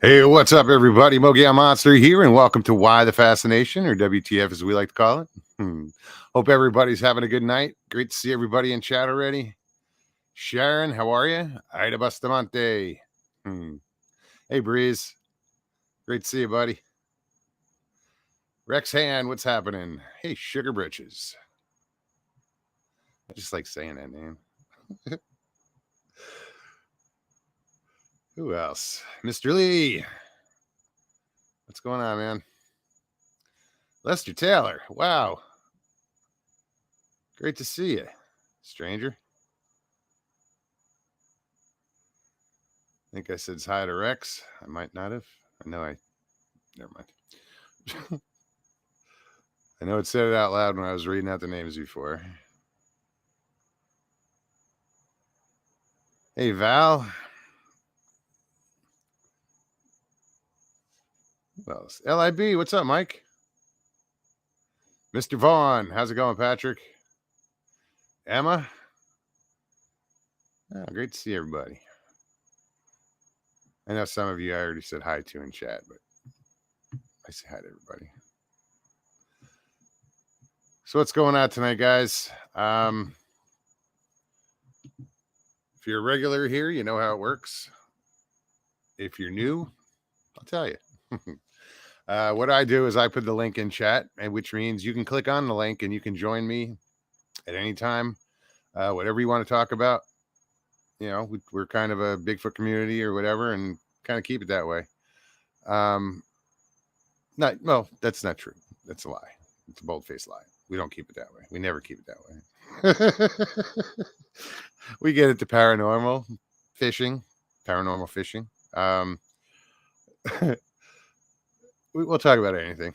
Hey, what's up, everybody? Mogi Monster here, and welcome to Why the Fascination, or WTF as we like to call it. Hope everybody's having a good night. Great to see everybody in chat already. Sharon, how are you? Ida Bustamante. Hey, Breeze. Great to see you, buddy. Rex Hand, what's happening? Hey, Sugar Britches. I just like saying that name. Who else? Mr. Lee. What's going on, man? Lester Taylor. Wow. Great to see you, stranger. I think I said hi to Rex. I might not have. Never mind. I know it said it out loud when I was reading out the names before. Hey, Val. Well, LIB, what's up, Mike? Mr. Vaughn, how's it going, Patrick? Emma? Oh, great to see everybody. I know some of you I already said hi to in chat, but I say hi to everybody. So what's going on tonight, guys? If you're a regular here, you know how it works. If you're new, I'll tell you. What I do is I put the link in chat, and which means you can click on the link and you can join me at any time. Whatever you want to talk about. You know, we're kind of a Bigfoot community or whatever, and kind of keep it that way. That's not true. That's a lie. It's a bold-faced lie. We don't keep it that way. We never keep it that way. We get into paranormal fishing. We'll talk about anything.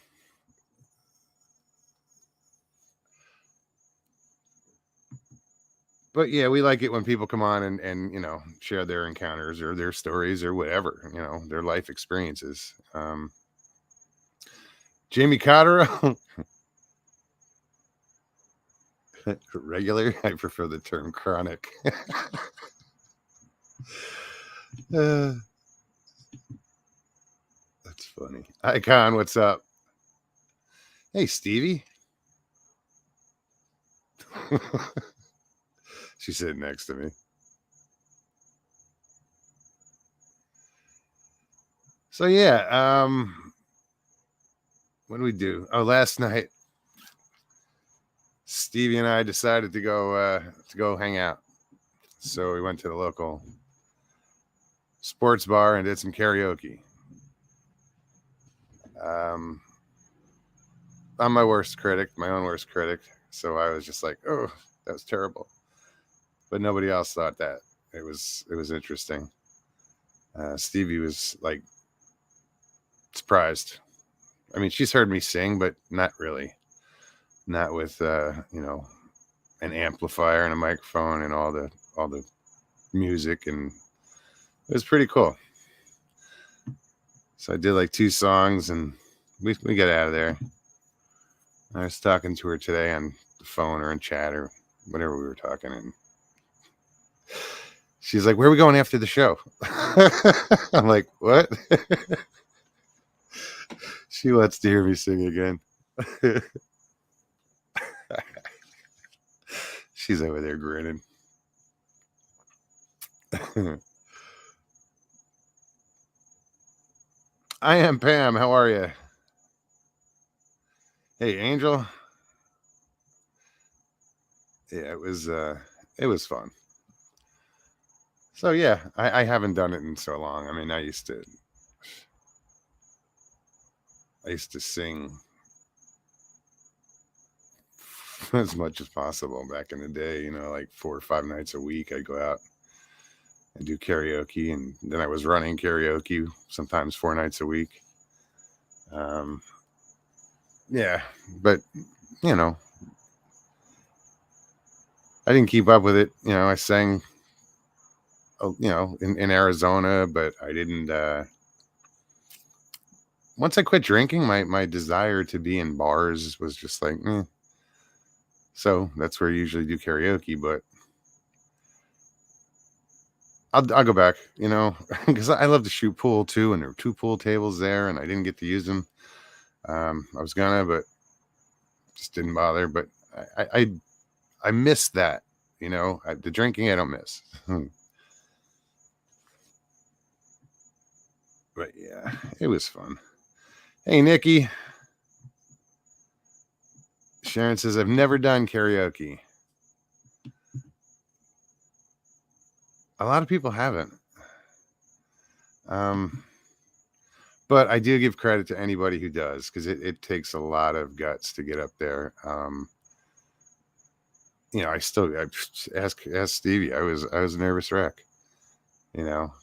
But yeah, we like it when people come on and you know, share their encounters or their stories or whatever, you know, their life experiences. Jamie Cotter, regular. I prefer the term chronic. That's funny. Icon, what's up? Hey, Stevie. She's sitting next to me. So yeah, what did we do? Oh, last night, Stevie and I decided to go hang out. So we went to the local sports bar and did some karaoke. I'm my worst critic, my own worst critic. So I was just like, oh, that was terrible. But nobody else thought that. It was interesting. Stevie was like surprised. I mean, she's heard me sing, but not really. Not with you know, an amplifier and a microphone and all the music, and it was pretty cool. So I did like 2 songs and we got out of there. I was talking to her today on the phone or in chat or whatever we were talking, and she's like, where are we going after the show? I'm like, what? She wants to hear me sing again. She's over there grinning. I am Pam. How are you? Hey, Angel. Yeah, it was fun. So yeah, I haven't done it in so long. I mean, I used to sing as much as possible back in the day, you know, like 4 or 5 nights a week. I'd go out and do karaoke, and then I was running karaoke sometimes 4 nights a week. Yeah, but you know, I didn't keep up with it. You know, I sang, you know, in Arizona, but I didn't. Once I quit drinking, my desire to be in bars was just like, So that's where I usually do karaoke, but I'll go back, because I love to shoot pool too, and there were 2 pool tables there, and I didn't get to use them. I was gonna, but just didn't bother. But I miss that, the drinking I don't miss. But yeah, it was fun. Hey, Nikki. Sharon says, I've never done karaoke. A lot of people haven't. But I do give credit to anybody who does, because it takes a lot of guts to get up there. I ask Stevie. I was a nervous wreck,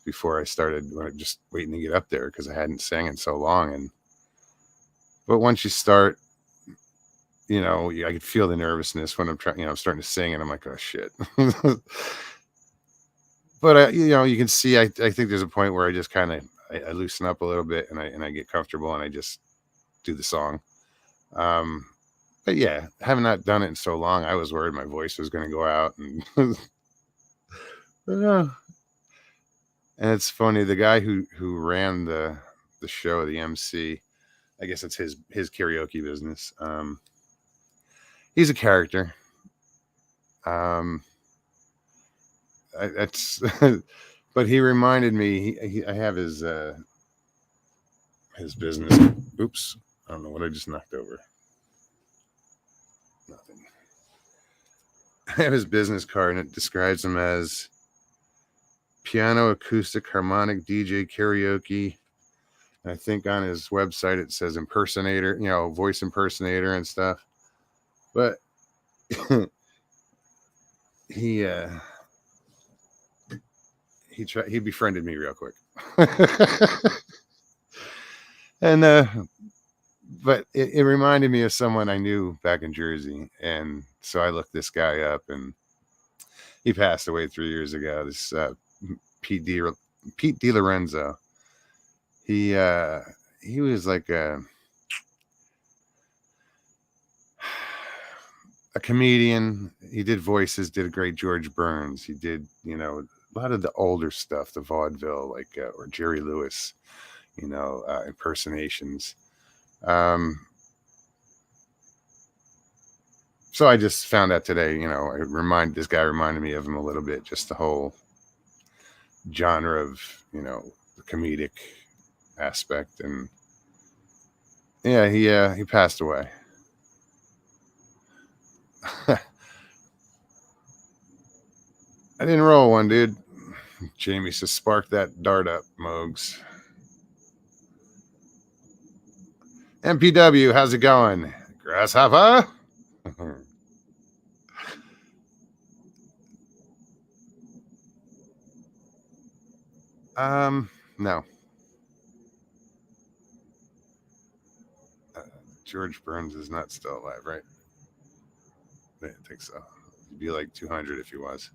before I started, just waiting to get up there, because I hadn't sang in so long. But once you start, I could feel the nervousness when I'm trying, I'm starting to sing, and I'm like, oh shit. But you can see, I think there's a point where I just kind of, I loosen up a little bit, and I get comfortable, and I just do the song. But yeah, having not done it in so long, I was worried my voice was going to go out, and and it's funny, the guy who ran the show, the MC, I guess it's his karaoke business. He's a character. That's but he reminded me, I have his business. Oops, I don't know what I just knocked over. Nothing. I have his business card, and it describes him as piano, acoustic, harmonic, DJ, karaoke. And I think on his website it says impersonator, voice impersonator and stuff. But he befriended me real quick. And but it reminded me of someone I knew back in Jersey, and so I looked this guy up, and he passed away 3 years ago. This Pete DiLorenzo. He was like a comedian. He did voices, did a great George Burns. He did, a lot of the older stuff, the vaudeville, like or Jerry Lewis, impersonations. So I just found out today, this guy reminded me of him a little bit, just the whole genre of, the comedic aspect. And yeah, he passed away. I didn't roll one, dude. Jamie says, spark that dart up, Mogs. MPW, how's it going? Grasshopper? No. George Burns is not still alive, right? I didn't think so. He'd be like 200 if he was.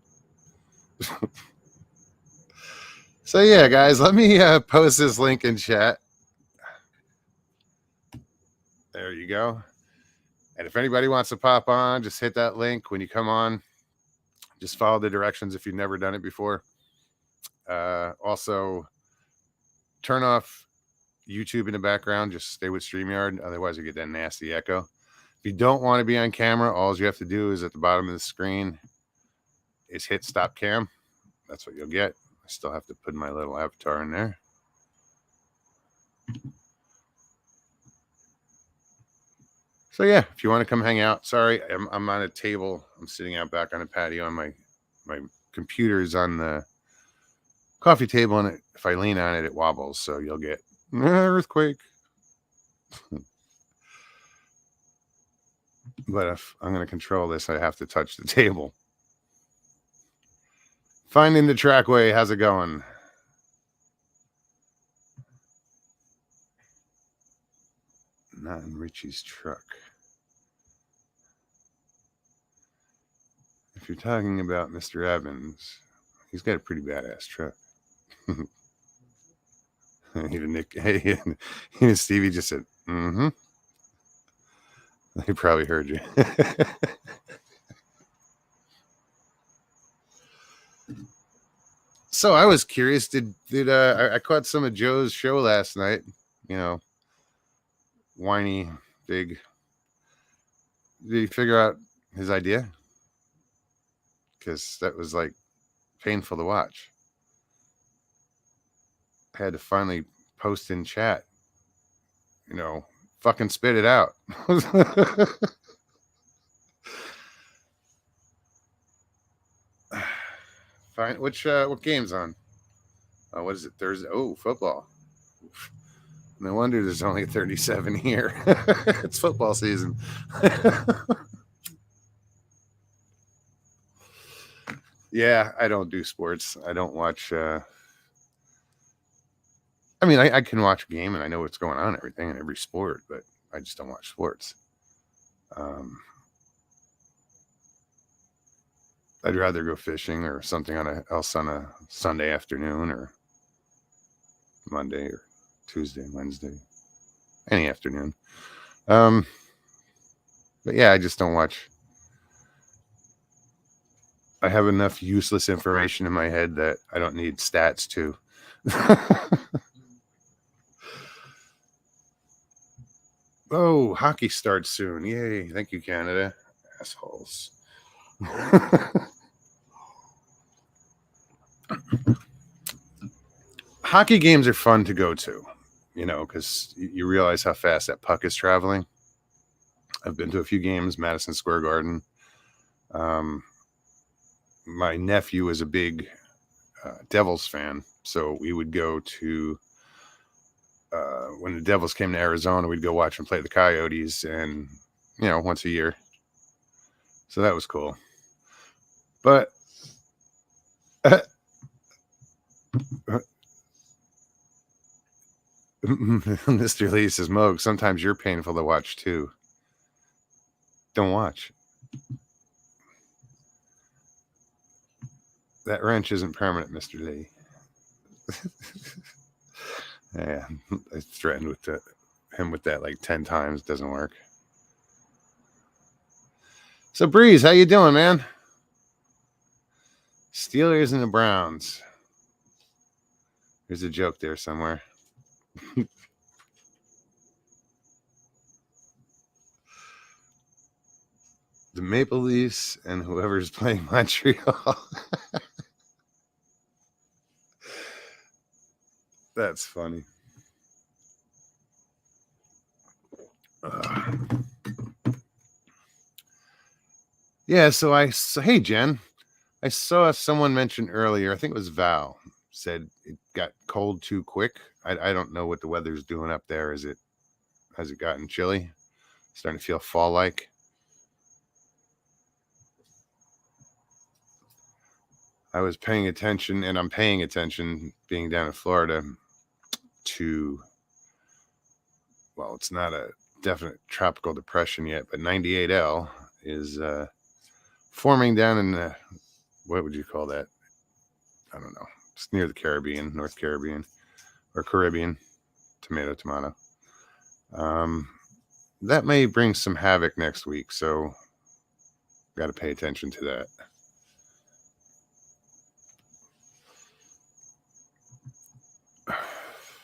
So yeah, guys, let me post this link in chat. There you go. And if anybody wants to pop on, just hit that link when you come on. Just follow the directions if you've never done it before. Also, turn off YouTube in the background. Just stay with StreamYard. Otherwise, you get that nasty echo. If you don't want to be on camera, all you have to do is at the bottom of the screen is hit stop cam. That's what you'll get. I still have to put my little avatar in there. So yeah, if you want to come hang out, sorry, I'm on a table. I'm sitting out back on a patio, and my computer is on the coffee table, and if I lean on it, it wobbles. So you'll get earthquake. But if I'm going to control this, I have to touch the table. Finding the Trackway, how's it going? Not in Richie's truck. If you're talking about Mr. Evans, he's got a pretty badass truck. Even Nick, even Stevie just said, mm-hmm. He probably heard you. So I was curious. I caught some of Joe's show last night? You know, whiny, big. Did you figure out his idea? Because that was like painful to watch. I had to finally post in chat. Fucking spit it out. Fine. What game's on? What is it? Thursday? Oh, football. No wonder there's only 37 here. It's football season. Yeah, I don't do sports. I don't watch. I mean, I can watch a game and I know what's going on, everything in every sport, but I just don't watch sports. I'd rather go fishing or something else on a Sunday afternoon or Monday or Tuesday, Wednesday, any afternoon. But yeah, I just don't watch. I have enough useless information in my head that I don't need stats to. Oh, hockey starts soon. Yay. Thank you, Canada. Assholes. Hockey games are fun to go to, because you realize how fast that puck is traveling. I've been to a few games, Madison Square Garden. My nephew is a big Devils fan, so we would go to when the Devils came to Arizona, we'd go watch them play the Coyotes, and once a year. So that was cool. But Mr. Lee says, Moog, sometimes you're painful to watch too. Don't watch. That wrench isn't permanent, Mr. Lee. Yeah, I threatened with him with that like 10 times. Doesn't work. So Breeze, how you doing, man? Steelers and the Browns. There's a joke there somewhere. The Maple Leafs and whoever's playing Montreal. That's funny. Yeah, hey Jen, I saw someone mention earlier, I think it was Val, said it got cold too quick. I don't know what the weather's doing up there. Has it gotten chilly? Starting to feel fall-like? I was paying attention, and I'm paying attention, being down in Florida, to, well, it's not a definite tropical depression yet, but 98L is forming down in the, what would you call that? I don't know. It's near the Caribbean, North Caribbean, or Caribbean. Tomato. That may bring some havoc next week, so got to pay attention to that.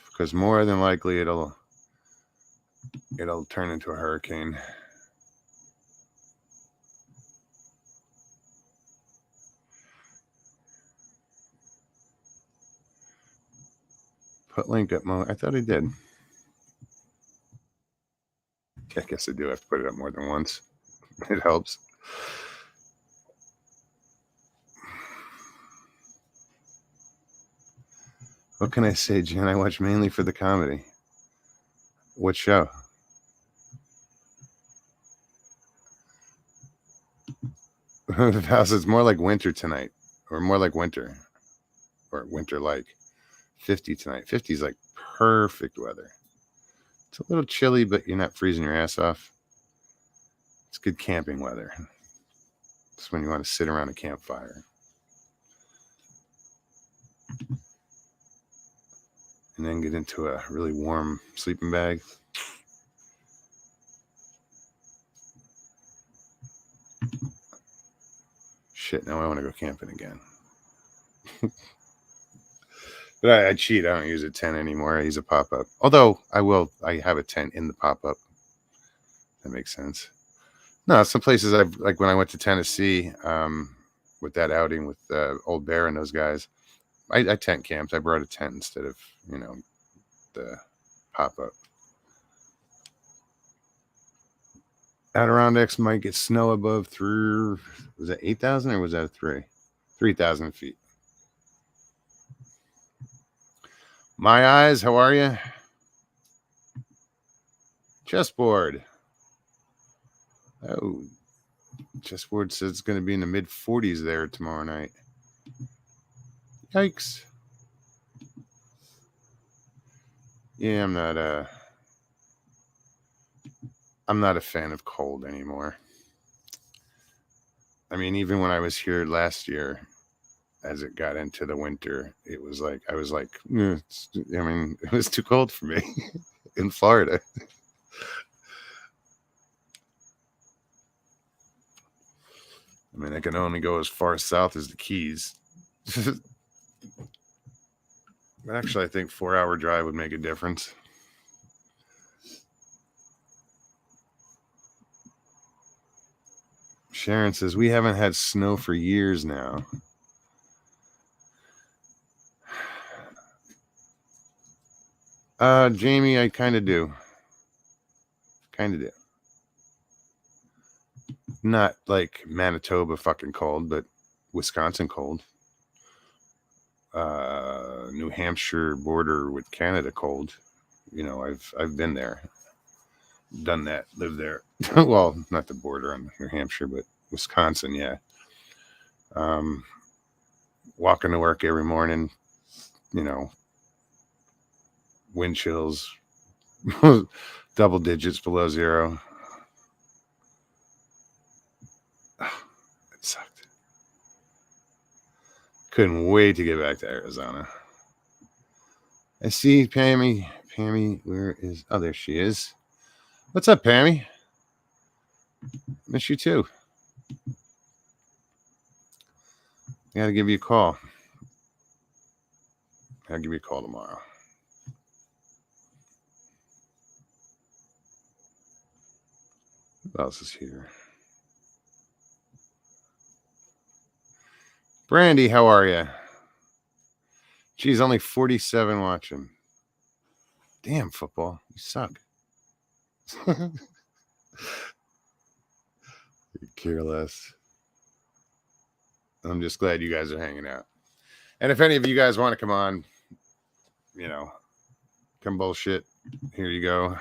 Because more than likely it'll turn into a hurricane. Put link up I thought I did. I guess I do have to put it up more than once. It helps. What can I say, Jen? I watch mainly for the comedy. What show? The house is more like winter tonight, or more like winter, or winter like 50 tonight. 50 is like perfect weather. It's a little chilly, but you're not freezing your ass off. It's good camping weather. It's when you want to sit around a campfire. And then get into a really warm sleeping bag. Shit, now I want to go camping again. But I cheat. I don't use a tent anymore. I use a pop-up. Although I have a tent in the pop-up. That makes sense. No, some places I've like when I went to Tennessee, with that outing with Old Bear and those guys, I tent camped. I brought a tent instead of, the pop-up. Adirondacks might get snow above through, was that 8,000 or was that 3,000 feet? My eyes, how are you? Chessboard. Oh, Chessboard says it's going to be in the mid 40s there tomorrow night. Yikes. Yeah, I'm not a fan of cold anymore. I mean, even when I was here last year, as it got into the winter, it was like I was like, it was too cold for me in Florida. I mean, I can only go as far south as the Keys. Actually, I think 4-hour drive would make a difference. Sharon says, we haven't had snow for years now. Jamie, I kind of do. Not like Manitoba fucking cold, but Wisconsin cold. New Hampshire border with Canada cold. I've been there, done that, lived there. Well, not the border on New Hampshire, but Wisconsin, yeah. Walking to work every morning, wind chills, double digits below zero. It sucked. Couldn't wait to get back to Arizona. I see Pammy. Pammy, where is... Oh, there she is. What's up, Pammy? Miss you too. I gotta give you a call. I'll give you a call tomorrow. Who else is here? Brandy, how are you? Geez, only 47 watching. Damn, football. You suck. You care less. I'm just glad you guys are hanging out. And if any of you guys want to come on, come bullshit, here you go.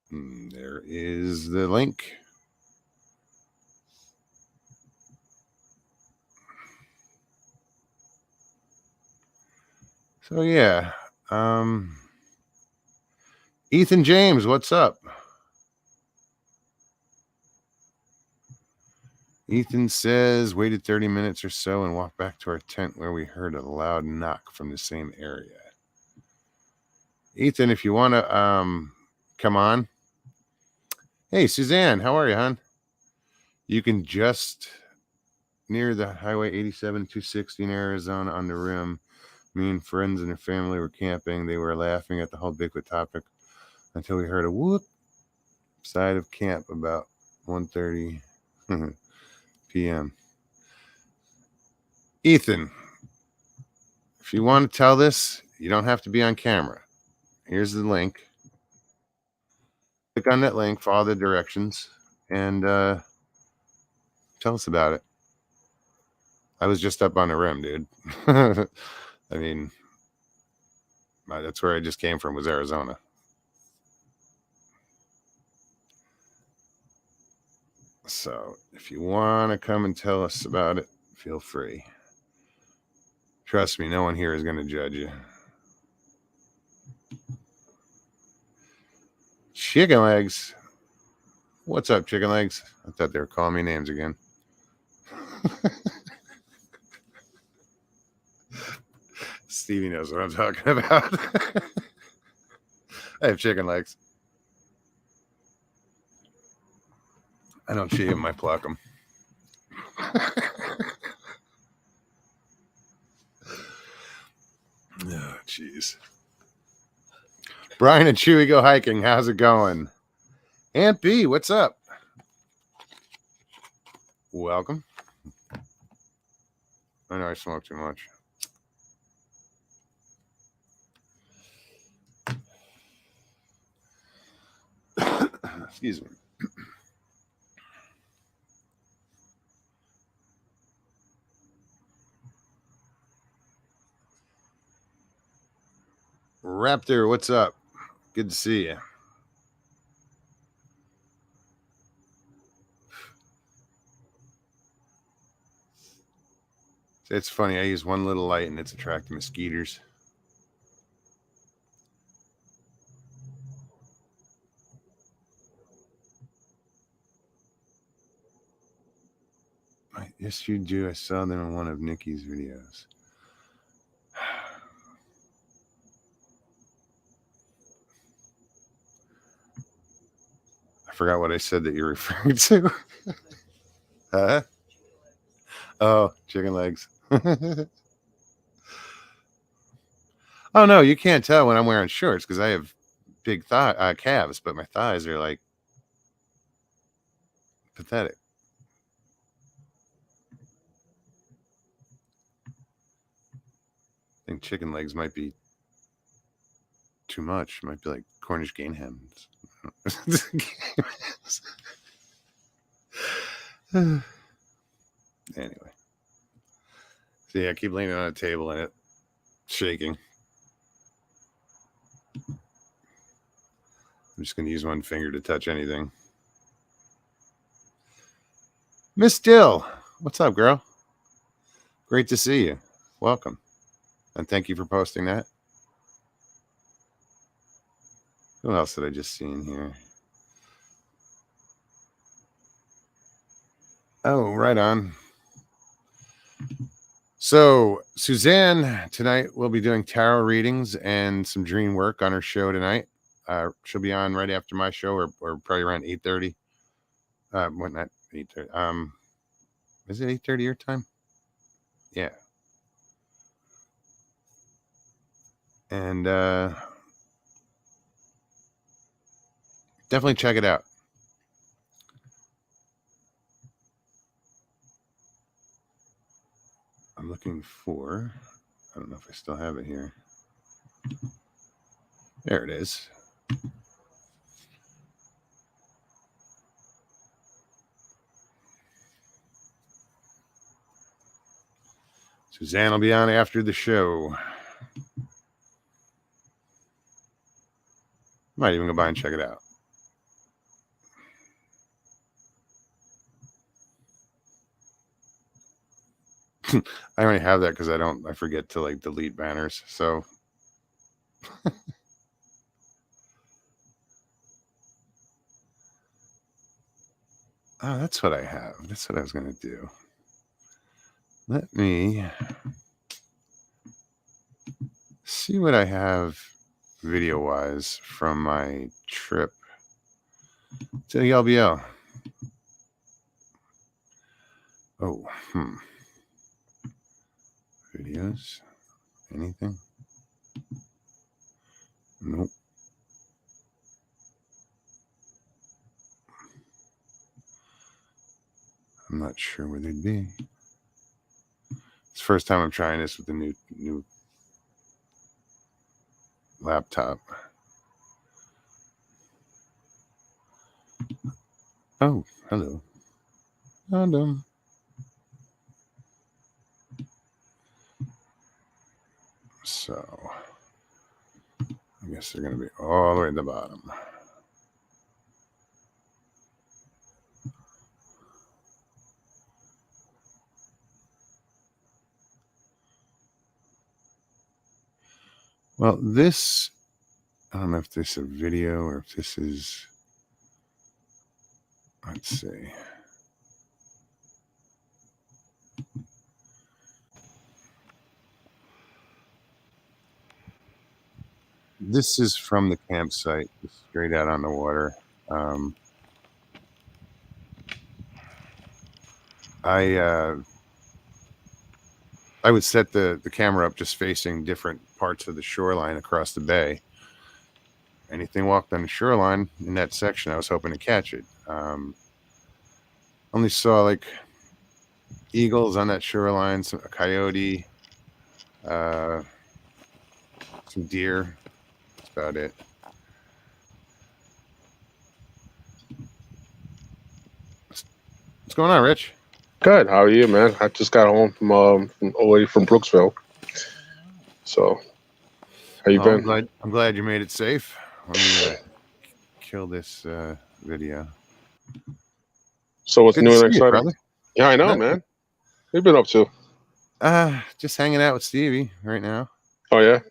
There is the link. So yeah, Ethan James, what's up? Ethan says, waited 30 minutes or so and walked back to our tent where we heard a loud knock from the same area. Ethan, if you want to come on. Hey, Suzanne, how are you, hon? You can just near the Highway 87 260 in Arizona on the rim. Me and friends and their family were camping. They were laughing at the whole Bigfoot topic until we heard a whoop side of camp about 1:30 p.m. Ethan, if you want to tell this, you don't have to be on camera. Here's the link. Click on that link, follow the directions, and tell us about it. I was just up on the rim, dude. I mean, that's where I just came from, was Arizona. So if you want to come and tell us about it, feel free. Trust me, no one here is going to judge you. Chicken legs. What's up, chicken legs? I thought they were calling me names again. Stevie knows what I'm talking about. I have chicken legs. I don't shave them, I pluck them. jeez. Brian and Chewy go hiking. How's it going? Aunt B, what's up? Welcome. I know I smoke too much. Excuse me. Raptor, what's up? Good to see you. It's funny. I use one little light and it's attracting mosquitoes. Yes, you do. I saw them in one of Nikki's videos. I forgot what I said that you're referring to. Huh? Oh, chicken legs. Oh no, you can't tell when I'm wearing shorts because I have big calves, but my thighs are like pathetic. I think chicken legs might be too much. Might be like Cornish game hens. Anyway, see, I keep leaning on a table and it shaking. I'm just gonna use one finger to touch anything. Miss Dill, what's up, girl? Great to see you. Welcome, and thank you for posting that. Who else did I just see in here? Oh, right on. So Suzanne tonight will be doing tarot readings and some dream work on her show tonight. She'll be on right after my show, or probably around 8:30. What, not 8:30? Is it 8:30 your time? Yeah. And definitely check it out. I'm looking for, I don't know if I still have it here. There it is. Suzanne will be on after the show. Might even go by and check it out. I only have that because I forget to like delete banners. So oh, that's what I have. That's what I was going to do. Let me see what I have video wise from my trip to the LBL. Oh, videos? Anything? Nope. I'm not sure where they'd be. It's the first time I'm trying this with the new laptop. Oh, hello. Random. So I guess they're going to be all the way at the bottom. Well, this, I don't know if this is a video or if this is, let's see. This is from the campsite, straight out on the water. I I would set the camera up just facing different parts of the shoreline across the bay. Anything walked on the shoreline in that section, I was hoping to catch it. Only saw like eagles on that shoreline, a coyote, some deer. That's about it. What's going on, Rich? Good. How are you, man? I just got home from away from Brooksville. So, how you been? I'm glad you made it safe. Let me kill this video. So what's Good new to and see you, exciting? brother. Yeah, I know, man. What you been up to? Just hanging out with Stevie right now. Oh yeah,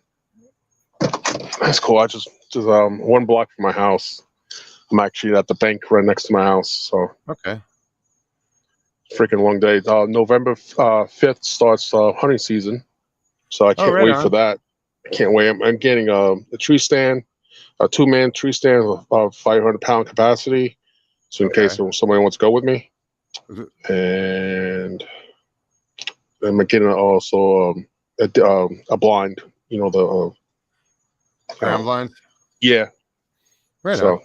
that's cool. I just 1 block from my house. I'm actually at the bank right next to my house. So Okay. freaking long day. November 5th starts hunting season, so I can't right wait on. for that. I can't wait. I'm getting a tree stand, a 2-man tree stand of 500-pound capacity, so in case somebody wants to go with me. And I'm getting also a blind, the Ground blind. Yeah. Right so on.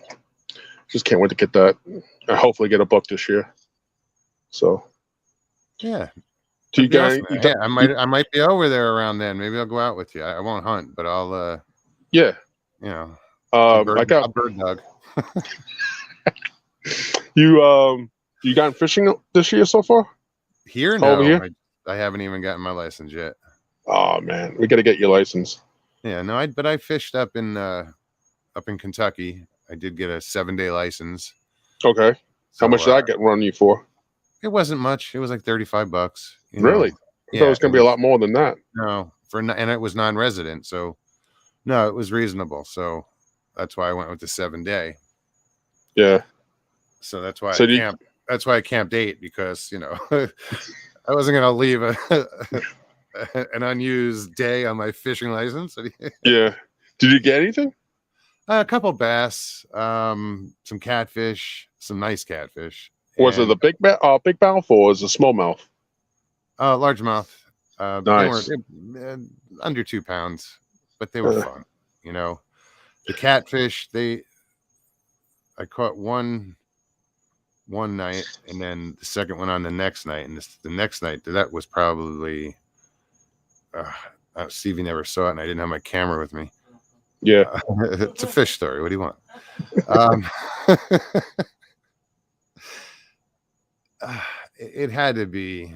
just can't wait to get that. And hopefully get a buck this year. So yeah. Do you guys? Awesome. I might be over there around then. Maybe I'll go out with you. I won't hunt, but I'll yeah. You know, I a bird dog. You gotten fishing this year so far? Here, no. Over here? I haven't even gotten my license yet. Oh man, we got to get your license. Yeah, no, but I fished up in Kentucky. I did get a 7-day license. Okay. So, how much did I get run you for? It wasn't much. It was like $35. Really? I thought it was going to be a lot more than that. No, and it was non-resident, so no, it was reasonable. So that's why I went with the 7-day. Yeah. So that's why That's why I camped 8, because I wasn't going to leave an unused day on my fishing license. Yeah. Did you get anything? A couple bass, some catfish, some nice catfish. Was it the big mouth or was it smallmouth? Largemouth. Nice. They were under 2 pounds, but they were fun. The catfish, I caught one night, and then the second one on the next night, and the next night that was probably Stevie never saw it, and I didn't have my camera with me. Yeah. It's a fish story. What do you want? It had to be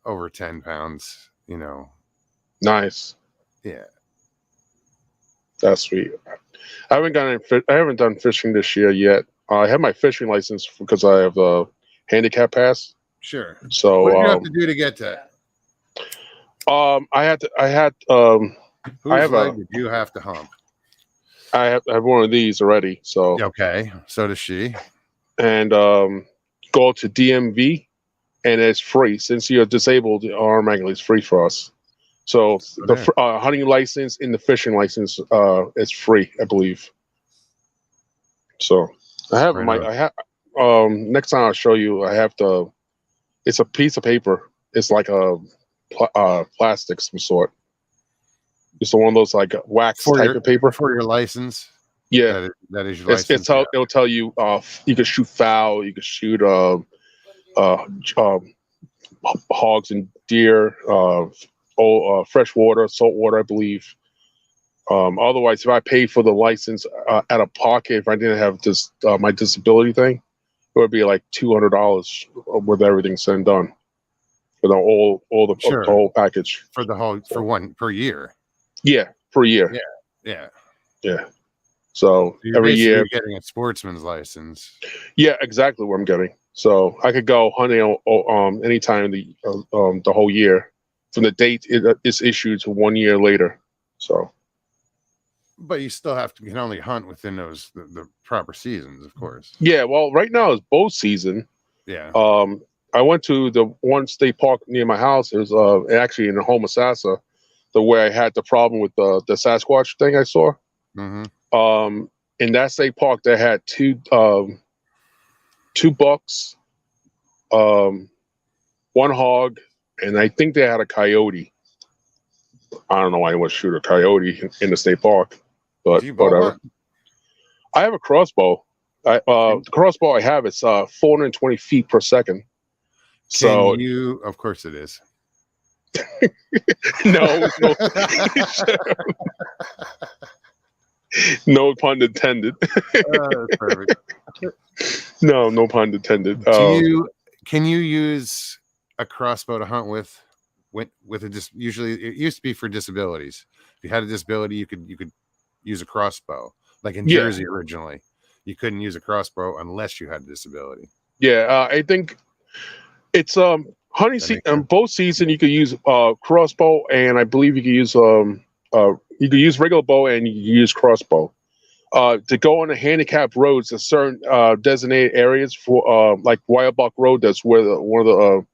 over 10 pounds, Nice. Yeah. That's sweet. I haven't done fishing this year yet. I have my fishing license because I have a handicap pass. Sure. So what do you have to do to get that? Whose leg did you have to hump? I have one of these already. So okay, so does she. And go to DMV, and it's free since you're disabled. Automatically, it's free for us. So the hunting license and the fishing license is free, I believe. So I have next time I'll show you. It's a piece of paper. It's like a plastic some sort. It's one of those like wax type of paper for your license. Yeah, that is your license. It'll tell you you can shoot fowl, you can shoot hogs and deer, fresh water, salt water, I believe. Otherwise, if I paid for the license out of pocket, if I didn't have this my disability thing, it would be like $200 with everything said and done for the whole package for per year. Yeah, per year. Yeah. So every year, you're getting a sportsman's license. Yeah, exactly what I'm getting. So I could go hunting anytime the whole year from the date it is issued to 1 year later. So. But you still can only hunt within the proper seasons, of course. Yeah, well, right now is bow season. Yeah. I went to the one state park near my house. It was actually in Homosassa, the way I had the problem with the Sasquatch thing I saw. Mm-hmm. In that state park, they had two bucks, one hog, and I think they had a coyote. I don't know why you would shoot a coyote in the state park, but Do you bow whatever. hunt? I have a crossbow. The crossbow I have is 420 feet per second. So Can you? Of course it is. no, no pun intended. That's perfect. No pun intended. Can you use a crossbow to hunt with a usually it used to be for disabilities. If you had a disability, you could use a crossbow. Like in Jersey originally, you couldn't use a crossbow unless you had a disability. Yeah, I think it's hunting season. Both season you could use crossbow, and I believe you could use regular bow and you can use crossbow. To go on the handicapped roads, there's certain designated areas for like Wild Buck Road. That's where one of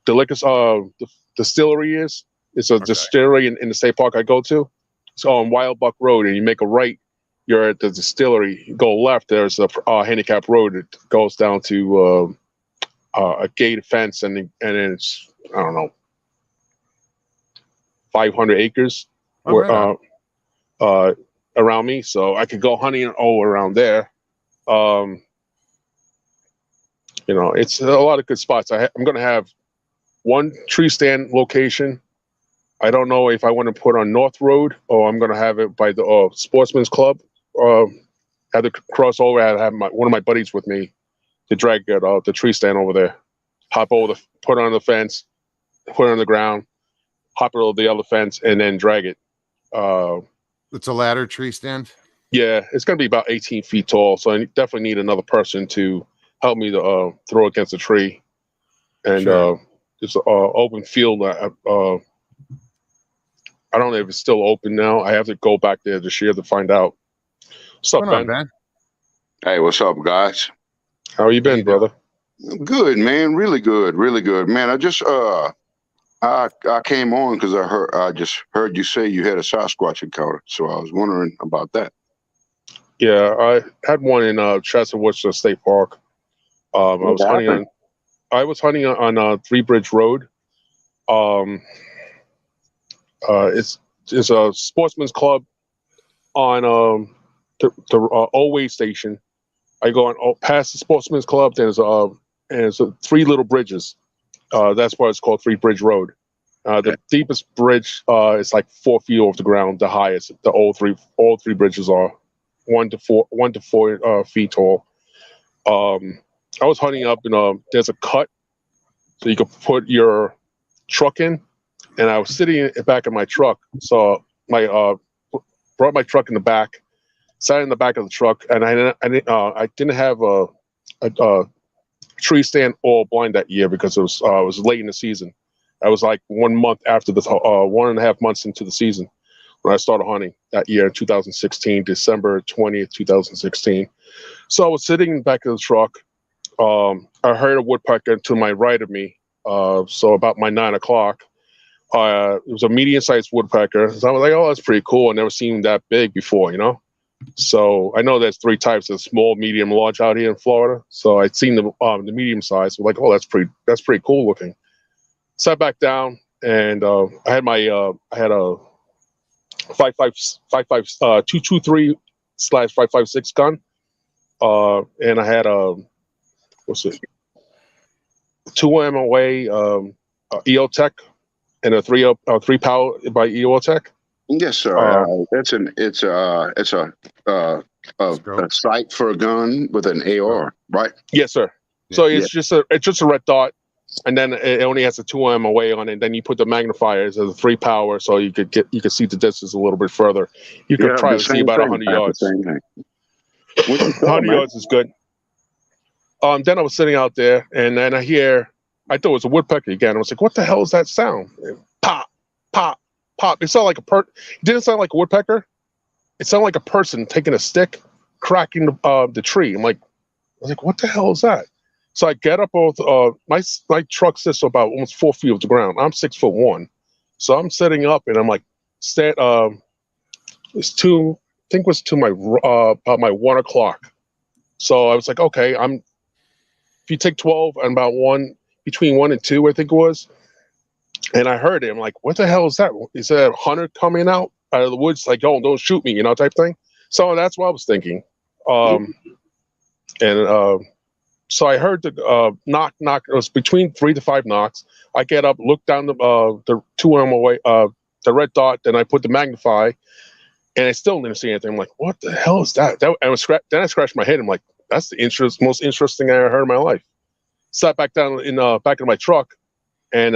the liquor the distillery is. It's a distillery in the state park I go to. So on Wild Buck Road, and you make a right, you're at the distillery. You go left, there's a handicapped road that goes down to a gated fence, and then it's, I don't know, 500 acres around me, so I could go hunting all around there. It's a lot of good spots. I'm going to have one tree stand location. I don't know if I want to put on North Road or I'm going to have it by the Sportsman's Club. Had to cross over. I have one of my buddies with me to drag the tree stand over there. Hop over, put on the fence, put it on the ground, hop it over the other fence, and then drag it. It's a ladder tree stand? Yeah, it's going to be about 18 feet tall, so I definitely need another person to help me to throw against the tree. And it's an open field. I don't know if it's still open now. I have to go back there this year to find out. What's up, Ben? Hey, what's up, guys? How you been, brother? Good, man. Really good. Really good, man. I just I came on because I just heard you say you had a Sasquatch encounter, so I was wondering about that. Yeah, I had one in Chester State Park. I was hunting on Three Bridge Road. It's a sportsman's club on the Old Way Station. I go on past the sportsman's club. There's three little bridges. That's why it's called Three Bridge Road. The deepest bridge is like 4 feet off the ground. The highest, all three bridges are 1 to 4 feet tall. I was hunting up, and there's a cut, so you could put your truck in. And I was sitting in the back of my truck, so brought my truck in the back, sat in the back of the truck, and I didn't have a tree stand all blind that year because it was late in the season. I was like 1 month after 1.5 months into the season when I started hunting that year in 2016, December 20th, 2016. So I was sitting in the back of the truck. I heard a woodpecker to my right of me. So about my 9 o'clock, it was a medium-sized woodpecker. So I was like, oh, that's pretty cool. I never seen that big before, So I know there's 3 types of small, medium, large out here in Florida. So I'd seen the medium size. So like, oh, that's pretty cool looking. Sat back down, and I had a 223/556 gun, and I had a 2 MOA EOTech and a 3 power by EOTech. Yes, sir. It's a sight for a gun with an AR, right? Yes, sir. So it's just a red dot, and then it only has a 2 MOA on it. And then you put the magnifiers as a 3 power, so you could see the distance a little bit further. You could probably see about 100 yards. 100 yards is good. Then I was sitting out there, and then I thought it was a woodpecker again. I was like, what the hell is that sound? And pop, pop, pop. It sounded like it didn't sound like a woodpecker. It sounded like a person taking a stick, cracking the tree. I was like, what the hell is that? So I get up over my truck sits about almost 4 feet off the ground. I'm 6'1", so I'm sitting up, and I'm like, it's to my about my 1 o'clock. So I was like, okay, if you take 12 and about between 1 and 2, I think it was, And I heard it. I'm like, what the hell is that? He said, hunter coming out of the woods, like, oh, don't shoot me, type thing. So that's what I was thinking. And so I heard the knock. It was between 3 to 5 knocks. I get up, look down the 2 on my way, the red dot. Then I put the magnify, and I still didn't see anything. I'm like, what the hell is that? Then I scratched my head. I'm like, that's the most interesting thing I ever heard in my life. Sat back down back in my truck, and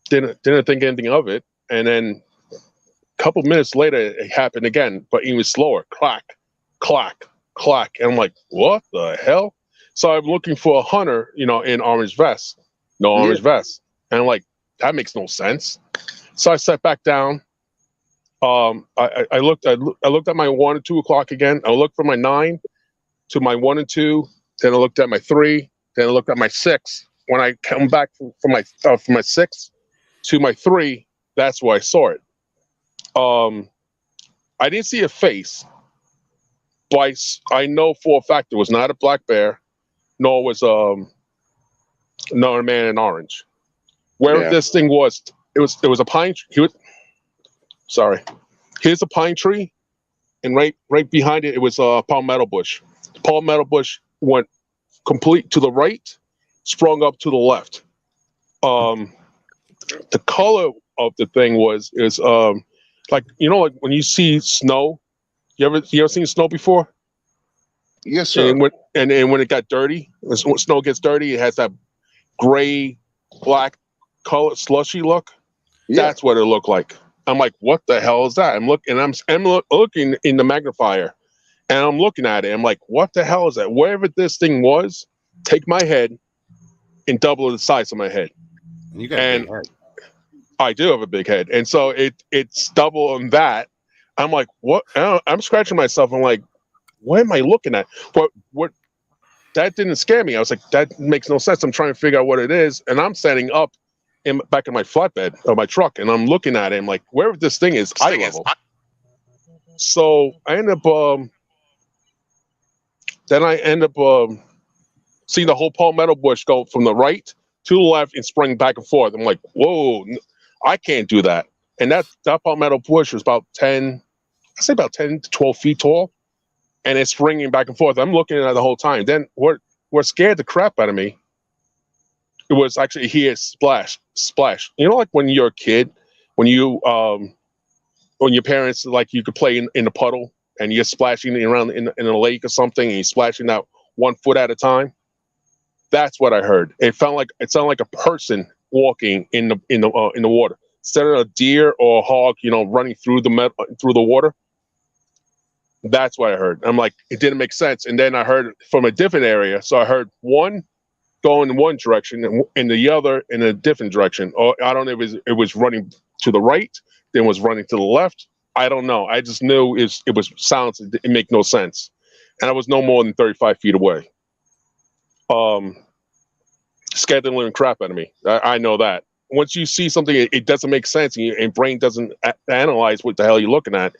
didn't think anything of it. And then a couple minutes later, it happened again, but even slower. Clack, clack, clack. And I'm like, what the hell? So I'm looking for a hunter, in orange vest. No orange vest. And I'm like, that makes no sense. So I sat back down. I looked at my 1 and 2 o'clock again. I looked from my 9 to my 1 and 2. Then I looked at my 3. Then I looked at my 6. When I come back from my 6 to my 3, that's where I saw it. I didn't see a face, but I know for a fact it was not a black bear, nor was another man in orange. Where this thing was, it was a pine tree. Here's a pine tree, and right behind it, it was a palmetto bush. The palmetto bush went complete to the right, sprung up to the left. The color of the thing is like when you see snow. You ever seen snow before? Yes, sir. And when it got dirty, when snow gets dirty, it has that gray, black color, slushy look. Yeah. That's what it looked like. I'm like, what the hell is that? I'm looking in the magnifier, and I'm looking at it. I'm like, what the hell is that? Wherever this thing was, take my head and double the size of my head. You got a big head. I do have a big head, and so it's double on that. I'm like, what? I'm scratching myself. I'm like, what am I looking at? What? That didn't scare me. I was like, that makes no sense. I'm trying to figure out what it is, and I'm standing up back in my flatbed of my truck, and I'm looking at it. I'm like, wherever this thing is, eye level. So I end up, seeing the whole palmetto bush go from the right to the left and spring back and forth. I'm like, whoa, I can't do that. And that palmetto bush was about 10 to 12 feet tall, and it's springing back and forth. I'm looking at it the whole time. Then what scared the crap out of me, it was actually hear splash. Like when you're a kid, when your parents, like, you could play in the puddle and you're splashing around in a lake or something, and you're splashing out 1 foot at a time. That's what I heard. It sounded like a person walking in the water, instead of a deer or a hog, running through the water. That's what I heard. I'm like, it didn't make sense. And then I heard from a different area. So I heard one going in one direction and the other in a different direction. Or I don't know if it was running to the right, then was running to the left. I don't know. I just knew it was sounds. It made no sense. And I was no more than 35 feet away. Scared the living crap out of me. I know that. Once you see something, it doesn't make sense, and your brain doesn't analyze what the hell you're looking at.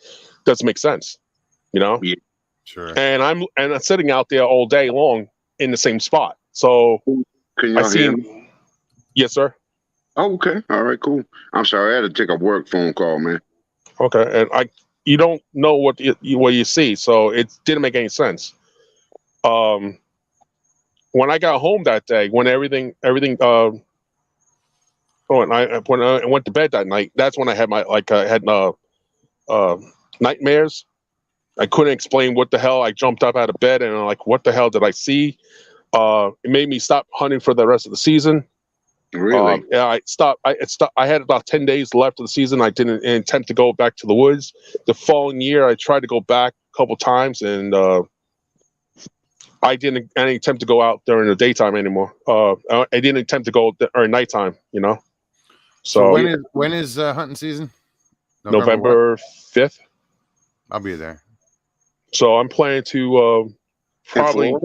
Doesn't make sense, Yeah. Sure. And I'm sitting out there all day long in the same spot. So can y'all hear me? Yes, sir. Oh, okay. All right, cool. I'm sorry, I had to take a work phone call, man. Okay, and you don't know what you see, so it didn't make any sense. When I got home that day, when everything when I went to bed that night, that's when I had nightmares. I couldn't explain what the hell. I jumped up out of bed and I'm like, what the hell did I see? It made me stop hunting for the rest of the season. Really? Yeah, I stopped. I had about 10 days left of the season. I didn't intend to go back to the woods. The following year, I tried to go back a couple times, and I didn't attempt to go out during the daytime anymore. I didn't attempt to go during nighttime. So when is hunting season? November 5th. I'll be there. So I'm planning to probably.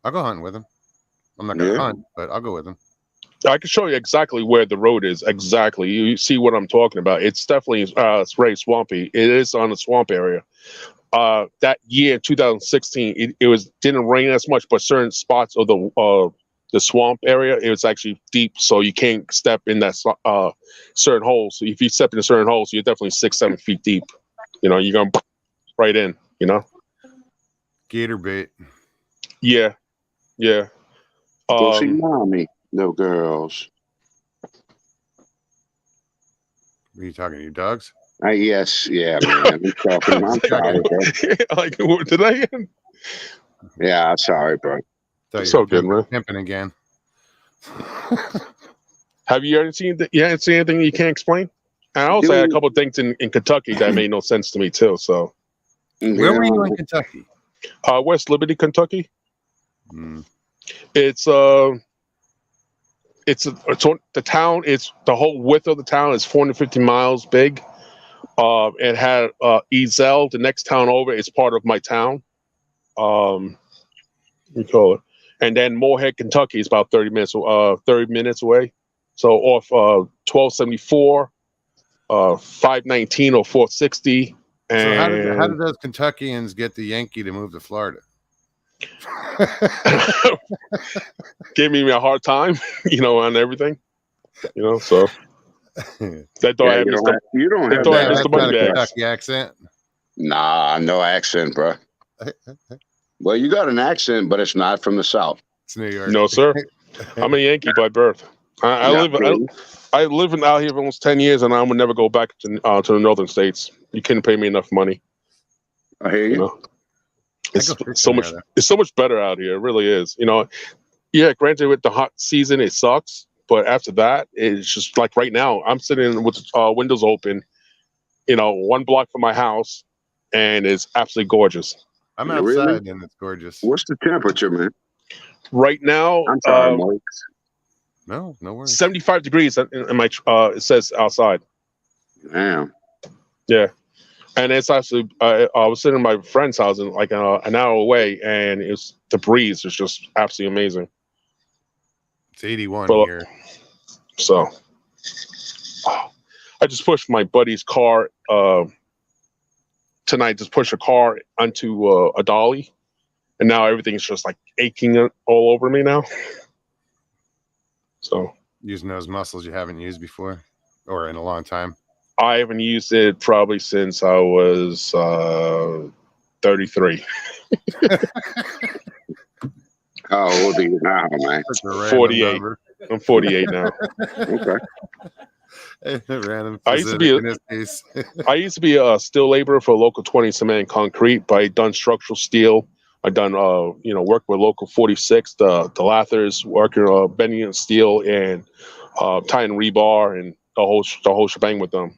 I'll go hunting with him. I'm not gonna hunt, but I'll go with him. I can show you exactly where the road is. Exactly, you see what I'm talking about. It's definitely it's very swampy. It is on the swamp area. That year, 2016, it didn't rain as much, but certain spots of the the swamp area, it was actually deep, so you can't step in that certain holes. So if you step in a certain holes, you're definitely 6-7 feet deep. You know, you're going right in. You know, Gator bait. yeah. Go see mommy, no girls. Are you talking to your dogs? Yes, yeah, man. I'm talking. I'm sorry, bro. Like, what did I? Yeah, sorry, bro. Thought It's you were so good, man. pimping again. Have you ever seen? You haven't seen anything you can't explain? And I also had a Dude. couple of things in Kentucky that made no sense to me too. So, Where were you in Kentucky? West Liberty, Kentucky. Mm. It's the town. It's the whole width of the town is 450 miles big. It had Ezel, the next town over. It's part of my town. We call it, and then Moorhead, Kentucky is about 30 minutes away. So off 1274, 519 or 460. And So how did those Kentuckians get the Yankee to move to Florida? gave me a hard time, on everything, so they thought I had you don't have that that Mr. Moneybags. Kentucky accent. Nah, no accent, bro. Well, you got an accent, but it's not from the South. It's New York. No, sir. I'm a Yankee by birth. I live out here for almost 10 years, and I would never go back to the northern states. You couldn't pay me enough money. I hear you. It's so much better out here. It really is. Yeah, granted, with the hot season, it sucks. But after that, it's just like right now, I'm sitting with windows open, 1 block from my house, and it's absolutely gorgeous. I'm outside, and it's gorgeous. What's the temperature, man? Right now, I'm sorry, Mike. No worries. 75 degrees in my it says outside. Damn. Yeah. And it's actually, I was sitting in my friend's house and like an hour away, and the breeze is just absolutely amazing. It's 81 here. So, I just pushed my buddy's car tonight. Just pushed a car onto a dolly, and now everything's just like aching all over me now. So, using those muscles you haven't used before, or in a long time. I haven't used it probably since I was 33. How old are you now, man? 48. I'm 48 now. Okay. Random. I used to be a steel laborer for local 20 cement and concrete, but I done structural steel. I done work with local 46, the Lathers, working bending and steel and tying rebar and the whole shebang with them.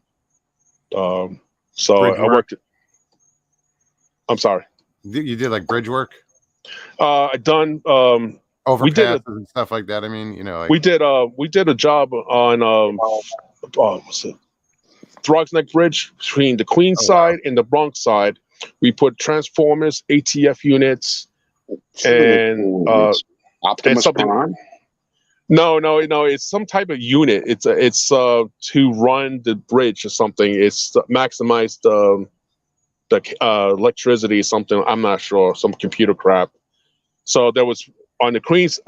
So I worked. I'm sorry. You did like bridge work? I done overpasses and stuff like that. I mean, we did a job on what's it? Throgs Neck Bridge between the Queens side and the Bronx side. We put transformers, ATF units, and Optimus Prime. No. It's some type of unit. It's to run the bridge or something. It's to maximize the electricity or something. I'm not sure. Some computer crap. So there was on the Queens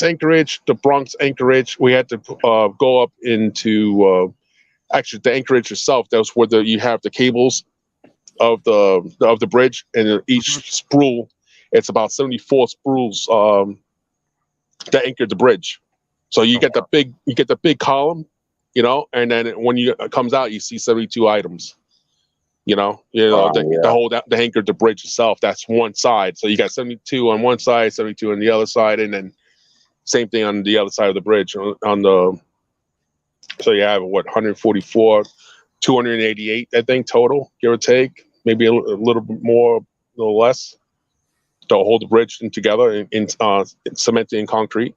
anchorage, the Bronx anchorage. We had to go up into actually the anchorage itself. That was where you have the cables of the bridge, and each spool. It's about 74 spools that anchored the bridge. So you get the big column, and then when it comes out, you see 72 items. The anchor the bridge itself. That's one side. So you got 72 on one side, 72 on the other side, and then same thing on the other side of the bridge. So you have 144, 288, I think total, give or take, maybe a little bit more, a little less, to hold the bridge together in cement and concrete.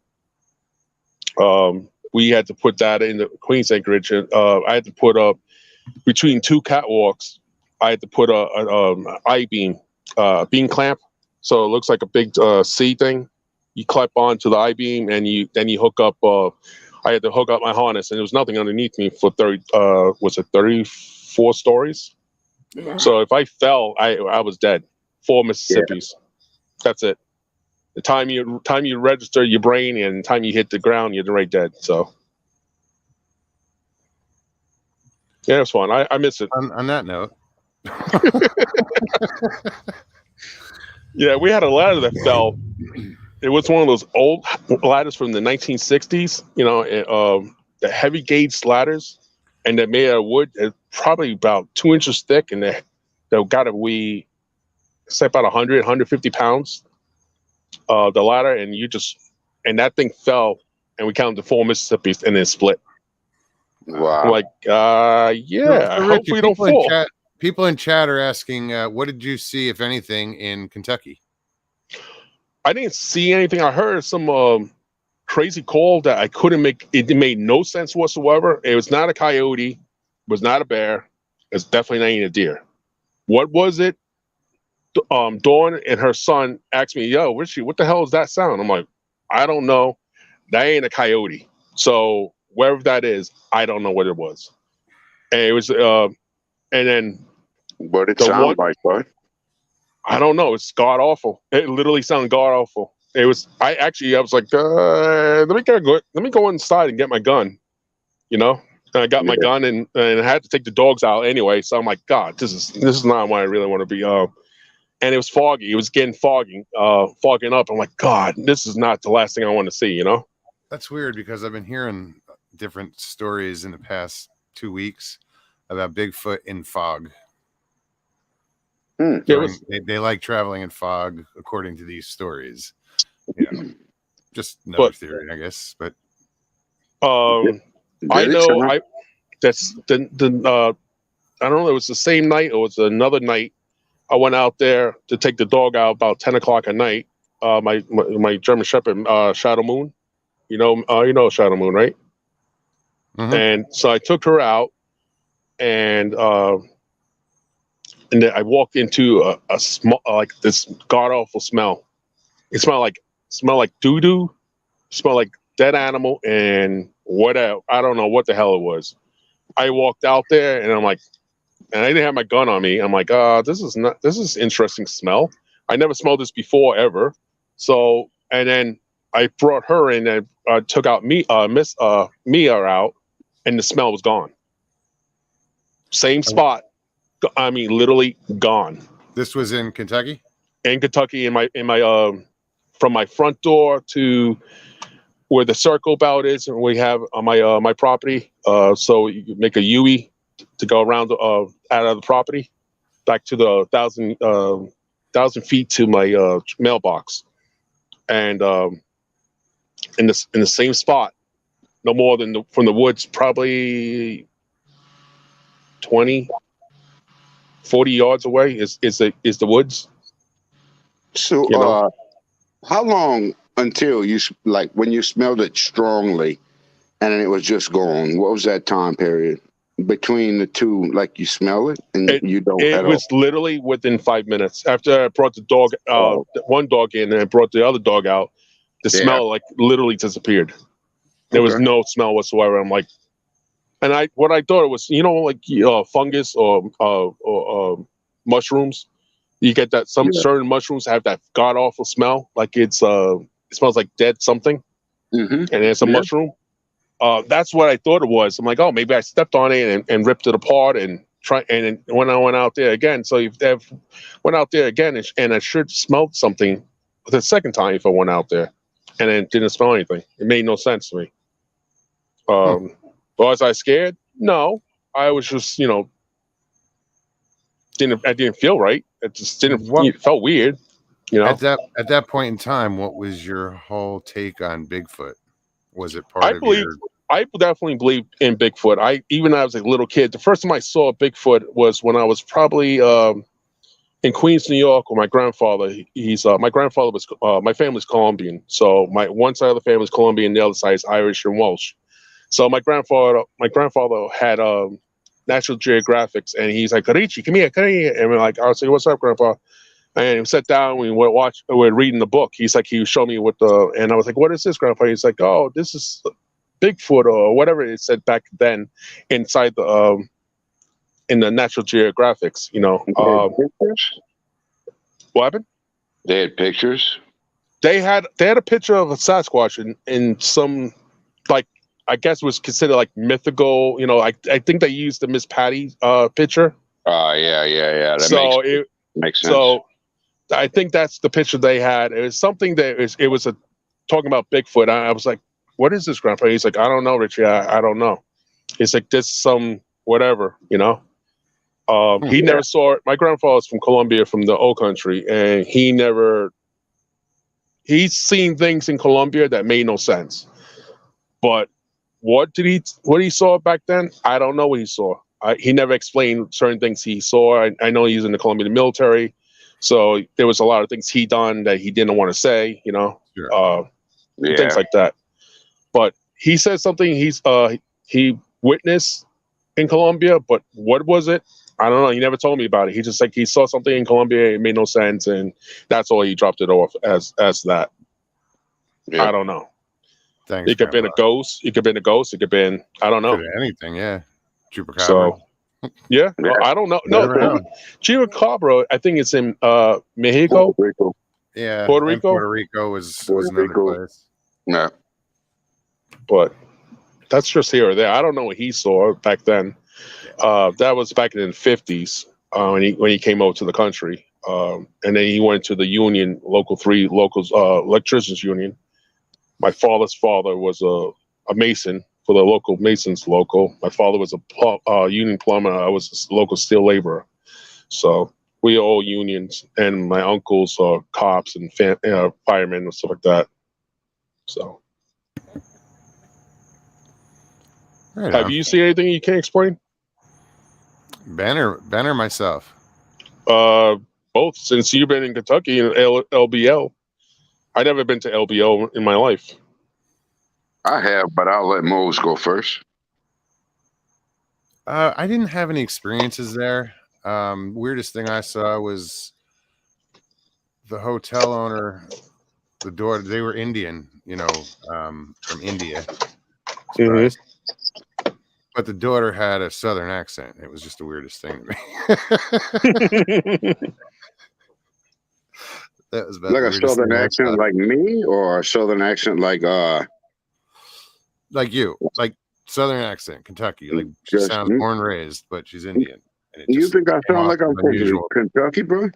We had to put that in the Queens anchorage. I had to put up between 2 catwalks. I had to put a I-beam, beam clamp. So it looks like a big C thing. You clamp onto the I-beam, and then you hook up. I had to hook up my harness, and there was nothing underneath me for 34 stories. Yeah. So if I fell, I was dead. 4 Mississippis. Yeah. That's it. The time you register your brain and the time you hit the ground, you're right dead. So yeah, it was fun. I miss it. On that note, yeah, we had a ladder that fell. It was one of those old ladders from the 1960s. The heavy gauge ladders, and they're made out of wood. They're probably about 2 inches thick, and they got to weigh, say, about 100, 150 pounds. The ladder, and that thing fell, and we counted the 4 Mississippis, and then split. Wow. I'm like, yeah, so Richie, hopefully don't fall. People in chat are asking, what did you see, if anything, in Kentucky? I didn't see anything. I heard some crazy call that I couldn't make. It made no sense whatsoever. It was not a coyote. It was not a bear. It's definitely not even a deer. What was it? Dawn and her son asked me, "Yo, Richie, what the hell is that sound?" I'm like, "I don't know. That ain't a coyote. So wherever that is, I don't know what it was." And it was, and then What it sounded like, bud? I don't know. It's god awful. It literally sounded god awful. It was. I was like, let me go inside and get my gun. And I got my gun and I had to take the dogs out anyway. So I'm like, God, this is not where I really want to be. And it was foggy. It was getting fogging up. I'm like, God, this is not the last thing I want to see. That's weird because I've been hearing different stories in the past 2 weeks about Bigfoot in fog. They like traveling in fog, according to these stories. Just another theory, I guess. But I know that's the I don't know. It was the same night or it was another night. I went out there to take the dog out about 10 o'clock at night. My German Shepherd, Shadow Moon. You know Shadow Moon, right? Mm-hmm. And so I took her out, and then I walked into a small, like this god awful smell. It smelled like doo doo, smelled like dead animal, and whatever. I don't know what the hell it was. I walked out there, and I'm like, and I didn't have my gun on me. I'm like, this is interesting smell. I never smelled this before ever. So, and then I brought her in and took out Miss Mia out, and the smell was gone. Same spot. I mean, literally gone. This was in Kentucky? In Kentucky, in my from my front door to where the circle bout is, and we have on my property. So you can make a U-E to go around out of the property back to the 1,000 feet to my mailbox, and in the same spot, no more than from the woods, probably 20, 40 yards away is the woods. So, how long until you when you smelled it strongly, and then it was just gone? What was that time period between the two? Like you smell it and you don't. It was literally within 5 minutes after I brought the dog, one dog in, and I brought the other dog out. The smell like literally disappeared. There was no smell whatsoever. I'm like, and what I thought it was, like fungus or mushrooms. You get that some certain mushrooms have that god awful smell, like it smells like dead something, and it's a mushroom. That's what I thought it was. I'm like, oh, maybe I stepped on it and ripped it apart and when I went out there again. So if I went out there again and I should smelled something the second time if I went out there and it didn't smell anything. It made no sense to me. Was I scared? No, I was just I didn't feel right. It just it felt weird. At that point in time, what was your whole take on Bigfoot? Was it part of your... I definitely believe in Bigfoot. Even when I was a little kid, the first time I saw Bigfoot was when I was probably in Queens, New York, with my grandfather. My grandfather was my family's Colombian, so my one side of the family is Colombian, the other side is Irish and Welsh. So my grandfather had National Geographics, and he's like, Richie, come here, and we're like, I'll say, what's up, Grandpa? And we sat down, we were reading the book. He was showing me and I was like, what is this, Grandpa? He's like, oh, this is Bigfoot or whatever it said back then inside in the National Geographics, What happened? They had pictures. they had a picture of a Sasquatch in some, like, I guess was considered like mythical. You know, I think they used the Miss Patty picture. Yeah. That So makes sense. so I think that's the picture they had. It was something that it was a talking about Bigfoot. I was like, what is this, Grandpa? He's like, I don't know, Richie. I don't know. It's like this some whatever, you know. He never saw it. My grandfather's from Colombia, from the old country, and he's seen things in Colombia that made no sense. But what he saw back then, I don't know what he saw. He never explained certain things he saw. I know he's in the Colombian military, so there was a lot of things he done that he didn't want to say, you know, things like that. But he said something he witnessed in Colombia, but what was it? I don't know. He never told me about it. He just like he saw something in Colombia, it made no sense, and that's all he dropped it off as that. I don't know. Thanks. It could have been a ghost. It could have been a ghost. It could have been, I don't know. Could have anything, yeah. Chupacabra. So, yeah. I don't know. No, Chupacabra, I think it's in Mexico. Puerto Rico. Yeah. Puerto Rico. Puerto Rico was another place. Yeah. But that's just here or there. I don't know what he saw back then. That was back in the 50s when he came over to the country. And then he went to the union, local electricians union. My father's father was a mason for the local masons local. My father was a union plumber. I was a local steel laborer. So we are all unions, and my uncles are cops and firemen and stuff like that. So, have you seen anything you can't explain? Banner myself. Both, since you've been in Kentucky and LBL. I never been to LBO in my life. I have, but I'll let Mose go first. I didn't have any experiences there. Weirdest thing I saw was the hotel owner, the daughter. They were Indian, you know, from India. Surprise. But the daughter had a southern accent. It was just the weirdest thing to me. That was like a southern accent like me, or a southern accent like you, like southern accent, Kentucky. Like she sounds born and raised, but she's Indian. And you think I sound like I'm from Kentucky, bro?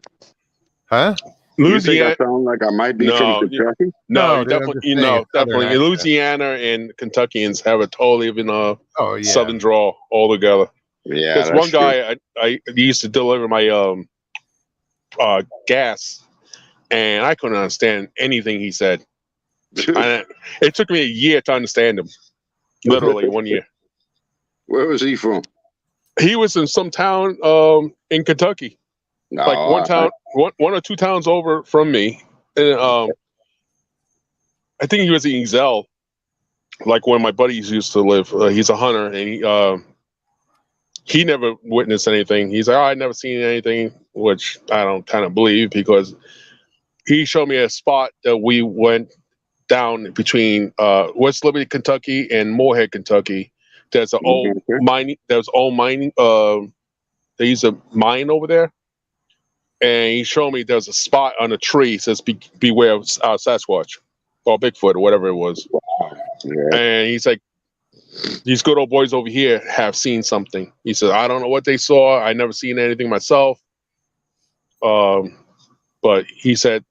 Huh? You think I sound like I might be from Kentucky? No, definitely. Definitely. Louisiana and Kentuckians have a totally even southern drawl all together. Yeah. There's one guy I used to deliver my gas, and I couldn't understand anything he said. It took me a year to understand him. Literally 1 year. Where was he from? He was in some town in Kentucky. No, like one or two towns over from me. And I think he was in Zell, like where my buddies used to live. He's a hunter, and he never witnessed anything. He's like, I never seen anything, which I don't kind of believe, because he showed me a spot that we went down between West Liberty, Kentucky, and Moorhead, Kentucky. There's an old mining. There's old mining. They use a mine over there, and he showed me there's a spot on a tree that says "Beware of Sasquatch" or Bigfoot or whatever it was. Yeah. And he's like, these good old boys over here have seen something. He said, I don't know what they saw. I never seen anything myself. But he said,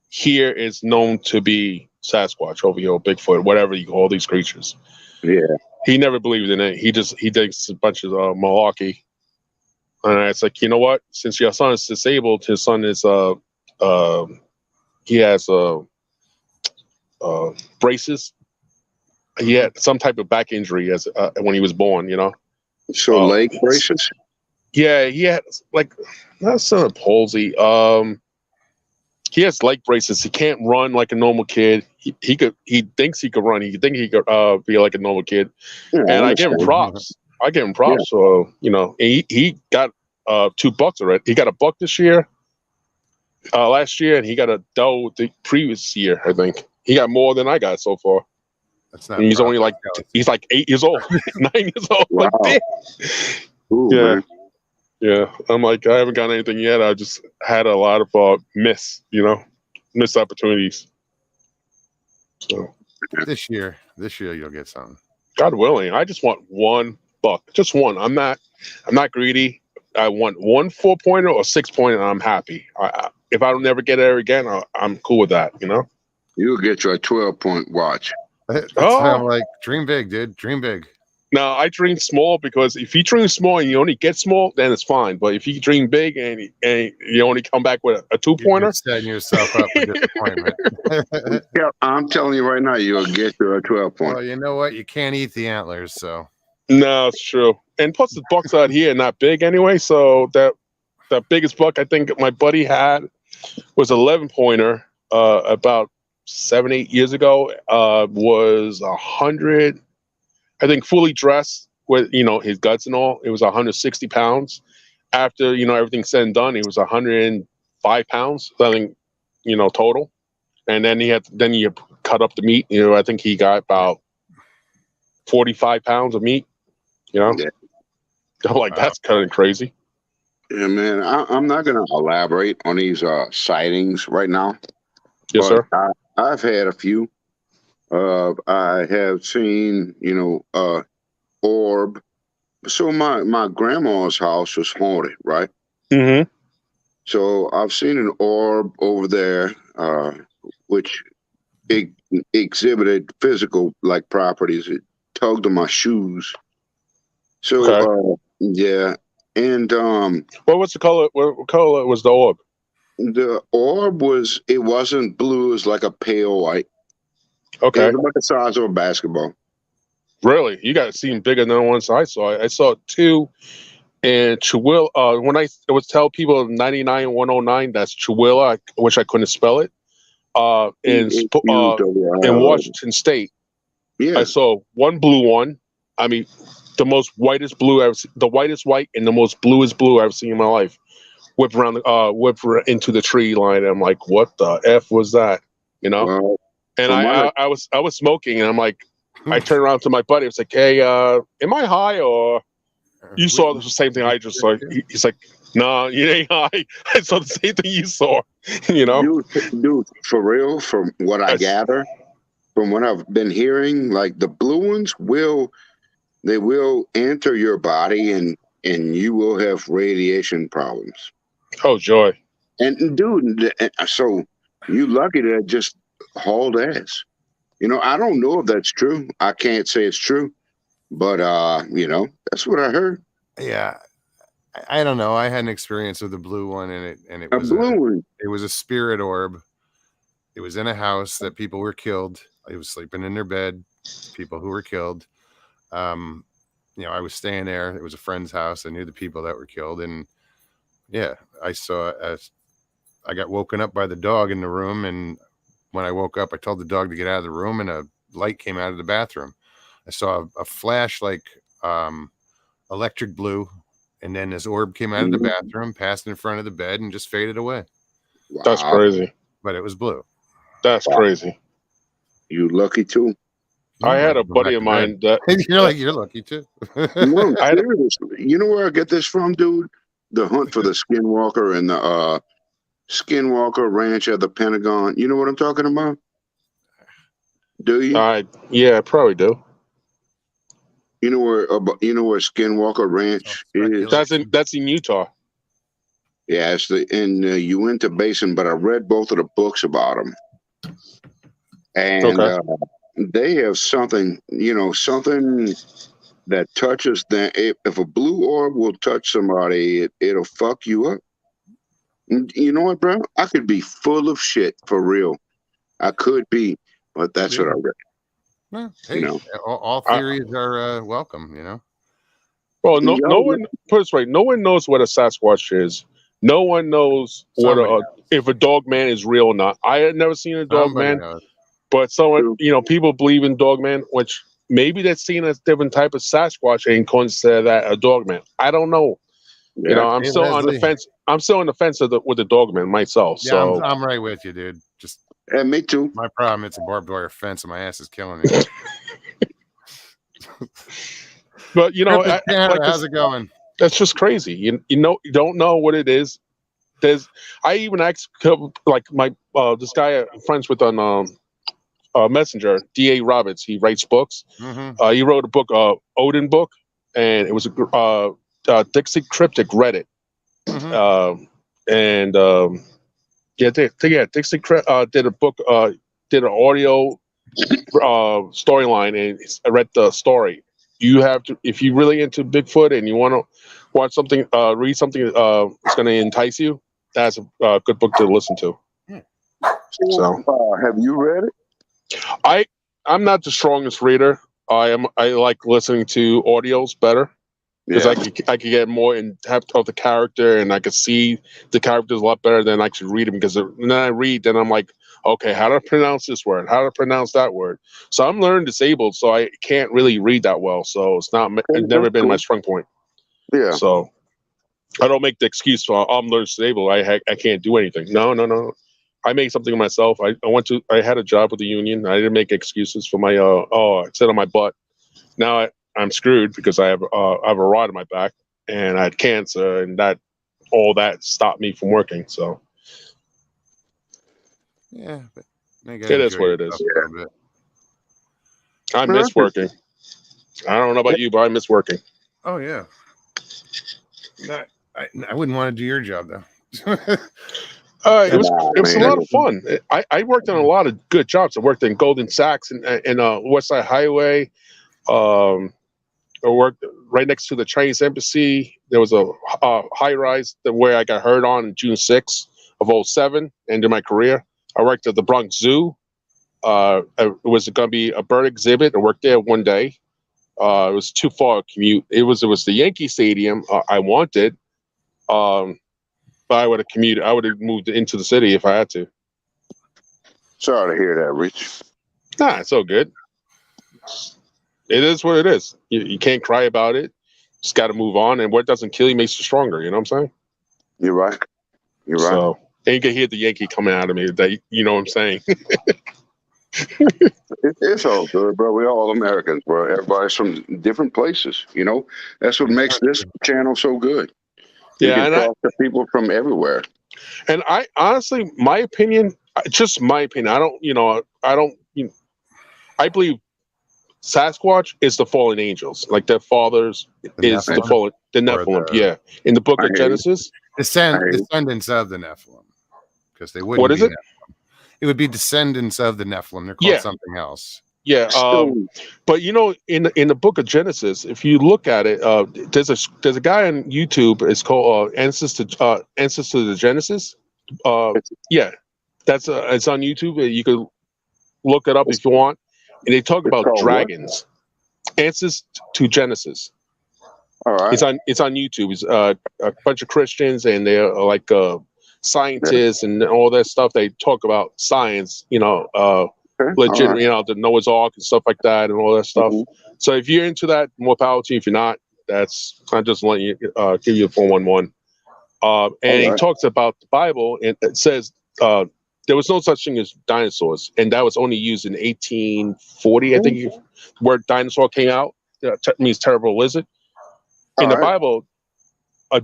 here is known to be Sasquatch over here, or Bigfoot, whatever you call these creatures. Yeah. He never believed in it. He thinks a bunch of malarkey. And it's like, you know what? Since your son is disabled, his son is he has braces. He had some type of back injury as when he was born, you know. So leg braces? Yeah, he had like not some palsy. He has leg braces. He can't run like a normal kid. He thinks he could run. He think he could be like a normal kid. Yeah, and I give him props. Yeah. So you know, he got 2 bucks already. He got a buck this year, last year, and he got a doe the previous year. I think he got more than I got so far. That's not. He's only like 8 years old, 9 years old. Wow. Like, Ooh, yeah. Man. Yeah, I'm like, I haven't got anything yet. I just had a lot of missed opportunities. So This year you'll get something. God willing, I just want one buck, just one. I'm not greedy. I want one 4-pointer or 6-pointer, and I'm happy. If I don't never get it again, I'm cool with that. You know, You'll get your 12-point watch. That's what I'm like. Dream big, dude. Dream big. No, I dream small, because if you dream small and you only get small, then it's fine. But if you dream big and you only come back with a 2-pointer, you're setting yourself up for disappointment. Yeah, I'm telling you right now, you'll get your 12-point. Well, you know what? You can't eat the antlers, so. no, it's true. And plus, the bucks out here are not big anyway. So the biggest buck I think my buddy had was 11-pointer about 7-8 years ago. Was 100. I think fully dressed with, his guts and all, it was 160 pounds. After, everything said and done, it was 105 pounds, I think, total. And then you cut up the meat, I think he got about 45 pounds of meat, Yeah. I'm like, that's kind of crazy. Yeah, man, I'm not going to elaborate on these sightings right now. Yes, but sir. I've had a few. I have seen, orb. So my grandma's house was haunted, right? Mm-hmm. So I've seen an orb over there, which exhibited physical like properties. It tugged on my shoes. So Okay. yeah, and What was the color? What color was the orb? the orb wasn't blue. It was like a pale white. Okay. It was about the size of a basketball. Really? You got to see them bigger than the ones I saw. I saw 2 in Chihuahua. When I would tell people 99-109, that's Chihuahua, I wish I couldn't spell it. In Washington State, yeah, I saw one blue one. I mean, the most whitest blue I've seen, the whitest white and the most bluest blue I've seen in my life. Whip into the tree line. And I'm like, what the F was that? Well, and I was smoking, and I'm like, I turned around to my buddy. I was like, hey, am I high, or you saw the same thing I just saw? He's like, no, you ain't high. I saw the same thing you saw. Dude, for real, from what I gather, from what I've been hearing, like the blue ones will enter your body, and you will have radiation problems. Oh, joy. And dude, so you lucky to just hauled ass. I don't know if that's true. I can't say it's true, but that's what I heard. Yeah, I don't know. I had an experience with the blue one, and it was it was a spirit orb. It was in a house that people were killed. It was sleeping in their bed. People who were killed. I was staying there. It was a friend's house. I knew the people that were killed, and yeah, I saw. I got woken up by the dog in the room, and when I woke up, I told the dog to get out of the room, and a light came out of the bathroom. I saw a flash like electric blue, and then this orb came out of the bathroom, passed in front of the bed, and just faded away. Wow. That's crazy. But it was blue. That's crazy. You lucky too. I had a buddy of mine that you're lucky too. No, seriously. You know where I get this from, dude? The hunt for the Skinwalker and the Skinwalker Ranch at the Pentagon. You know what I'm talking about? Do you? Yeah, I probably do. You know where Skinwalker Ranch is? That's in Utah. Yeah, it's in Uinta Basin, but I read both of the books about them, and they have something, something that touches them. If a blue orb will touch somebody, it'll fuck you up. You know what, bro? I could be full of shit for real. I could be, but that's what I read. Well, hey, all theories are welcome, Well, no one, put it this way, no one knows what a Sasquatch is. No one knows if a dog man is real or not. I had never seen a dog man, but people believe in dog man, which maybe they're seeing a different type of Sasquatch and consider that a dog man. I don't know. Yeah. I'm still on the fence. I'm still on the fence with the dog man myself. Yeah, so I'm right with you, dude. Just me too. My problem, it's a barbed wire fence, and my ass is killing me. But how's it going? That's just crazy. You don't know what it is. I even asked like my this guy I'm friends with on messenger, D.A. Roberts. He writes books. Mm-hmm. He wrote a book, Odin book, and it was a Dixie Cryptic read it. Mm-hmm. And Dixie did a book, did an audio storyline, and I read the story. You have to, if you're really into Bigfoot and you want to watch something, read something that's going to entice you, that's a good book to listen to. So, have you read it? I'm not the strongest reader. I like listening to audios better because Yeah. I could get more in depth of the character, and I could see the characters a lot better than I could read them. Because when I read, then I'm like, okay, how do I pronounce this word? How do I pronounce that word? So I'm learning disabled, so I can't really read that well. So it's never been my strong point. Yeah. So I don't make the excuse for I'm learning disabled. I can't do anything. No. I made something of myself. I had a job with the union. I didn't make excuses for my I sit on my butt. Now I'm screwed because I have a rod in my back and I had cancer, and all that stopped me from working. So Yeah, but it is what it is. I No, miss working. I don't know about you, but I miss working. Oh yeah. I wouldn't want to do your job though. It was a lot of fun. I worked on a lot of good jobs. I worked in Golden Sachs and West Side Highway. I worked right next to the Chinese embassy. There was a high rise where I got hurt on June 6th of 2007, ended my career. I worked at the Bronx Zoo. It was going to be a bird exhibit. I worked there one day. It was too far a commute. It was the Yankee Stadium I wanted. But I would have commuted. I would have moved into the city if I had to. Sorry to hear that, Rich. Nah, it's all good. It is what it is. You can't cry about it. Just got to move on. And what doesn't kill you makes you stronger. You know what I'm saying? You're right. You're right. So, and you can hear the Yankee coming out of me. You know what I'm saying? It's all good, bro. We're all Americans, bro. Everybody's from different places. You know, that's what makes this channel so good. You can talk to people from everywhere. And I honestly, my opinion, just my opinion. I believe Sasquatch is the fallen angels, like their fathers is the Nephilim. In the book of Genesis, descendants of the Nephilim, because they wouldn't. What is it? Nephilim. It would be descendants of the Nephilim. They're called something else. Yeah, but in the book of Genesis, if you look at it, there's a guy on YouTube. It's called Ancestor to Genesis. That's it's on YouTube. You could look it up if you want. And they talk about dragons. Answers to Genesis. All right. It's on YouTube. It's a bunch of Christians, and they're like scientists and all that stuff. They talk about science, legit, right. The Noah's Ark and stuff like that, and all that stuff. Mm-hmm. So if you're into that, more power to you. If you're not, I'm just letting you give you a 411. And he talks about the Bible, and it says there was no such thing as dinosaurs, and that was only used in 1840, I think, where dinosaur came out. Means terrible lizard. In the Bible, a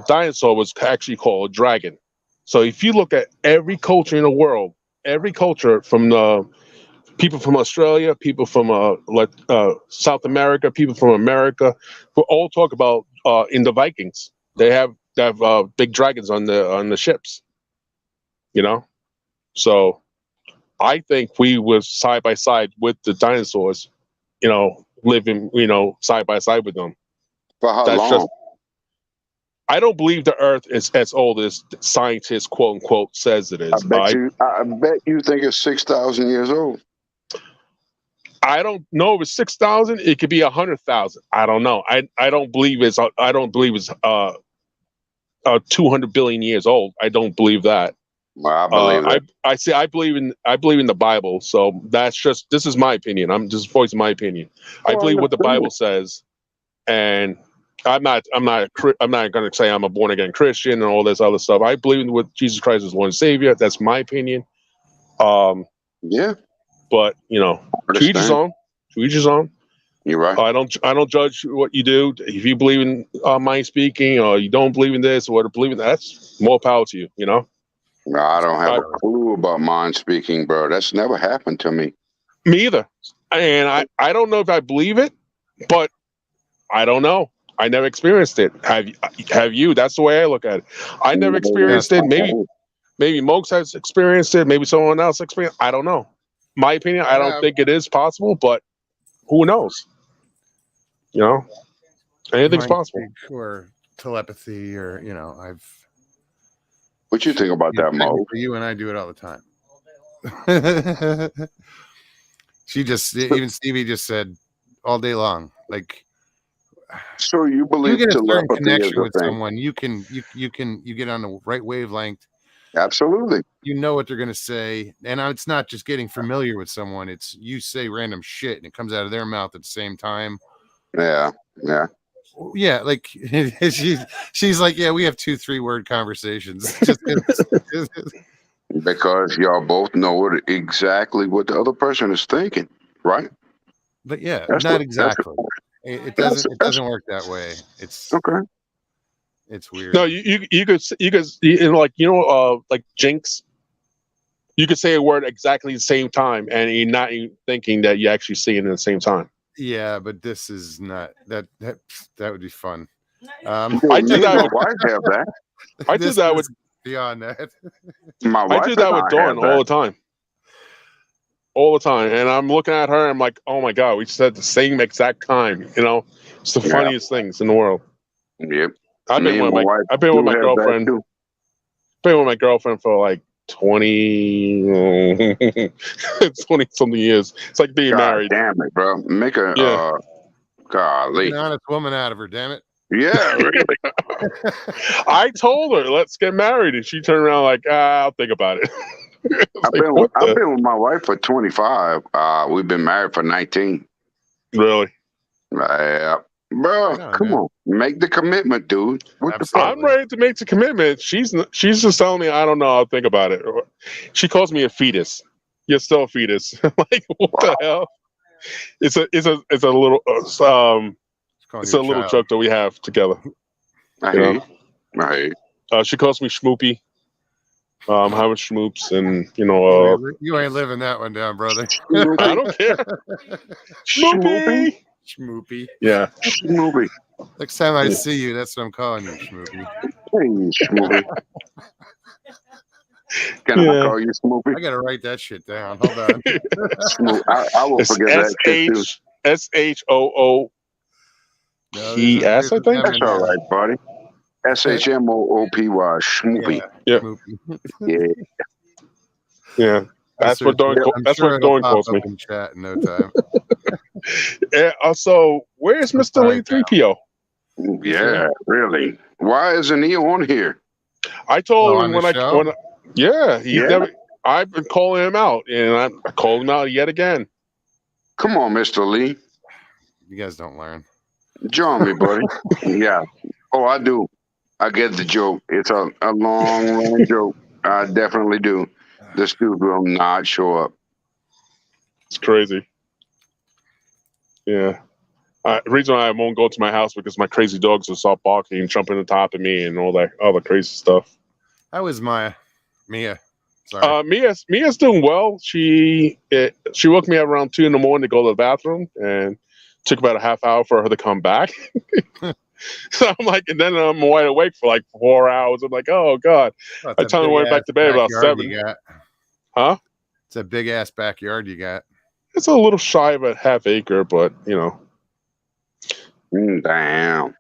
dinosaur was actually called a dragon. So if you look at every culture in the world, every culture from the people from Australia, people from South America, people from America, we all talk about in the Vikings. They have big dragons on the ships. So I think we were side by side with the dinosaurs, living, side by side with them. For how long? I don't believe the Earth is as old as scientists, quote unquote, says it is. I bet you think it's 6,000 years old. I don't know if it's 6,000. It could be 100,000. I don't know. I don't believe it's 200 billion years old. I don't believe that. Well, I believe that. I believe in the Bible. So this is my opinion. I'm just voicing my opinion. I believe what the Bible says, and I'm not going to say I'm a born again Christian and all this other stuff. I believe in what Jesus Christ is Lord and Savior. That's my opinion. Yeah. But to each his own. To each his own. You're right. I don't judge what you do. If you believe in mind speaking, or you don't believe in this, or believe in that, that's more power to you. No, I don't have a clue too about mind speaking, bro. That's never happened to me. Me either. And I don't know if I believe it, but I don't know. I never experienced it. Have you? That's the way I look at it. I never experienced it. Maybe Mokes has experienced it. Maybe someone else experienced. I don't know. My opinion, I don't think it is possible, but who knows? You know, anything's possible. Or telepathy, or What you think about that, Mo? You and I do it all the time. Even Stevie just said all day long, like. So you believe you get a certain telepathy connection is a with thing? someone, you get on the right wavelength. Absolutely. You know what they're going to say, and it's not just getting familiar with someone. It's you say random shit and it comes out of their mouth at the same time. Yeah. Like she's like, yeah, we have 2-3 word conversations. Because y'all both know exactly what the other person is thinking, right? But yeah, not exactly. It doesn't work that way. It's okay. It's weird. No, you could like like Jinx. You could say a word exactly the same time, and you're not even thinking that you actually see it at the same time. Yeah, but this is not that would be fun. I did that with wife have that. I did that with beyond that. My wife I did that with Dawn all the time. All the time, and I'm looking at her. I'm like, oh my god, we said the same exact time. It's the funniest things in the world. Yep. I've been with my girlfriend. Been with my girlfriend for like 20 something years. It's like being married. Damn it, bro. Make a golly. Get an honest woman out of her, damn it. Yeah, really. I told her, let's get married, and she turned around like, I'll think about it. I've been with my wife for 25. We've been married for 19. Really? Yeah. Bro, come on. Make the commitment, dude. I'm ready to make the commitment. She's just telling me, I don't know, I'll think about it. She calls me a fetus. You're still a fetus. I'm like, what the hell? It's a little it's a little joke that we have together. I hate. She calls me Schmoopy. Having schmoops, and you ain't living that one down, brother. I don't care. Schmoopy. Yeah. Schmoopy. Next time I see you, that's what I'm calling you, Schmoopy. Hey, Schmoopy. Can I call you Schmoopy? I gotta write that shit down. Hold on. I will forget that shit too. SHOOPS, I think. That's all right, buddy. SHMOOPY, Schmoopy. Yeah. Yeah. That's what Dawn calls me. In chat in no time. So where's Mr. Lee 3PO? Yeah, really. Why isn't he on here? I told him I've been calling him out, and I called him out yet again. Come on, Mr. Lee. You guys don't learn. Join me, buddy. Yeah. Oh, I do. I get the joke. It's a long joke. I definitely do. This dude will not show up. It's crazy. Yeah. The reason why I won't go to my house because my crazy dogs will start barking and jumping on top of me and all that other crazy stuff. How is Mia? Sorry. Mia's doing well. She woke me up around 2 a.m. to go to the bathroom, and took about a half hour for her to come back. So I'm like, and then I'm wide awake for like 4 hours. I'm like, oh god. I tell her I went back to bed about 7. Huh? It's a big ass backyard you got. It's a little shy of a half acre, but Damn.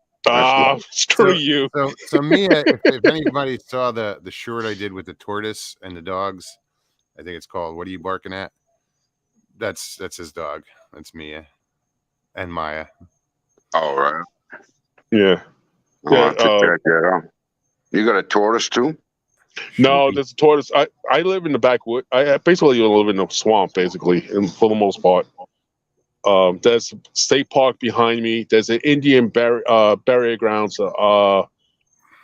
Screw you. So Mia, if anybody saw the short I did with the tortoise and the dogs, I think it's called "What Are You Barking At?" That's his dog. That's Mia and Maya. All right. Yeah. You got a tortoise too? No, there's a tortoise. I live in the backwood. I basically live in a swamp, basically, for the most part. There's a state park behind me. There's an Indian burial grounds.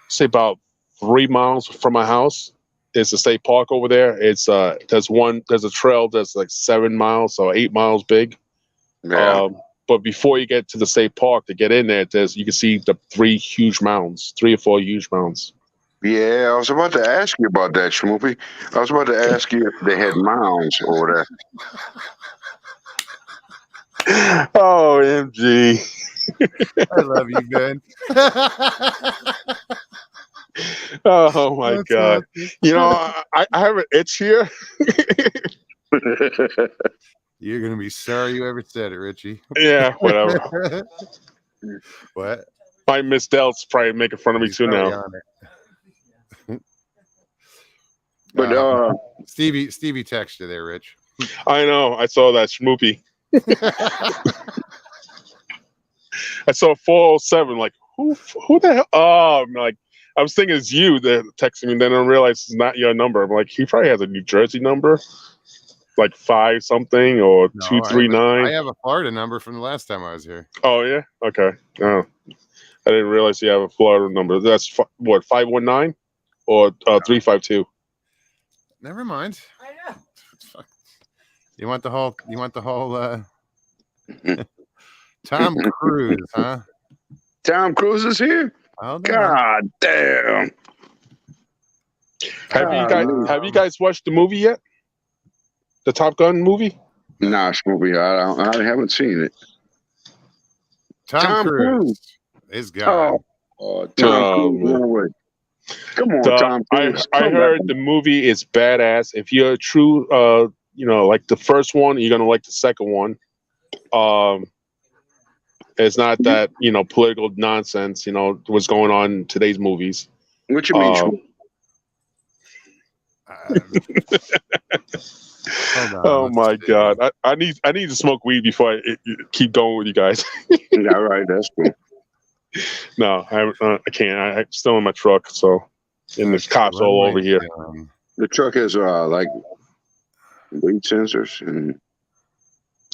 Say about 3 miles from my house. There's a state park over there. It's there's a trail that's like 7 miles or 8 miles big. Yeah. But before you get to the state park, to get in there, you can see the 3 or 4 huge mounds. Yeah, I was about to ask you about that, Schmoopy. I was about to ask you if they had mounds over Oh, MG. I love you, Ben. Oh my That's God. awesome. You know, I have an itch here. there. You're gonna be sorry you ever said it, Richie. Yeah, whatever. What? My Miss Delt's probably making fun of me He's too probably now. on it. But Stevie texted you there, Rich. I know. I saw that Schmoopy. I saw 407. Like, who the hell? Oh, I'm like, I was thinking it's you that texted me, and then I realized it's not your number. I'm like, he probably has a New Jersey number, like 5 something or No, I 239. have a Florida number from the last time I was here. Oh yeah, okay. Oh, I didn't realize you have a Florida number. That's what 519 or 352. Never mind. You want the whole Tom Cruise, huh? Tom Cruise is here. Hold on. God damn! Have you guys watched the movie yet? The Top Gun movie? Nah, Schmoopy, I haven't seen it. Tom Cruise is gone. Tom Cruise went away. Come on, Tom Cruise. I heard the movie is badass. If you're a true, like the first one, you're gonna like the second one. It's not that political nonsense. What's going on in today's movies. What you mean? Schmoopy? Hold on, Oh my see. God! I need to smoke weed before I keep going with you guys. Yeah, right. That's cool. No, I can't. I'm still in my truck, so and there's cops all over here. The truck has like weed sensors, and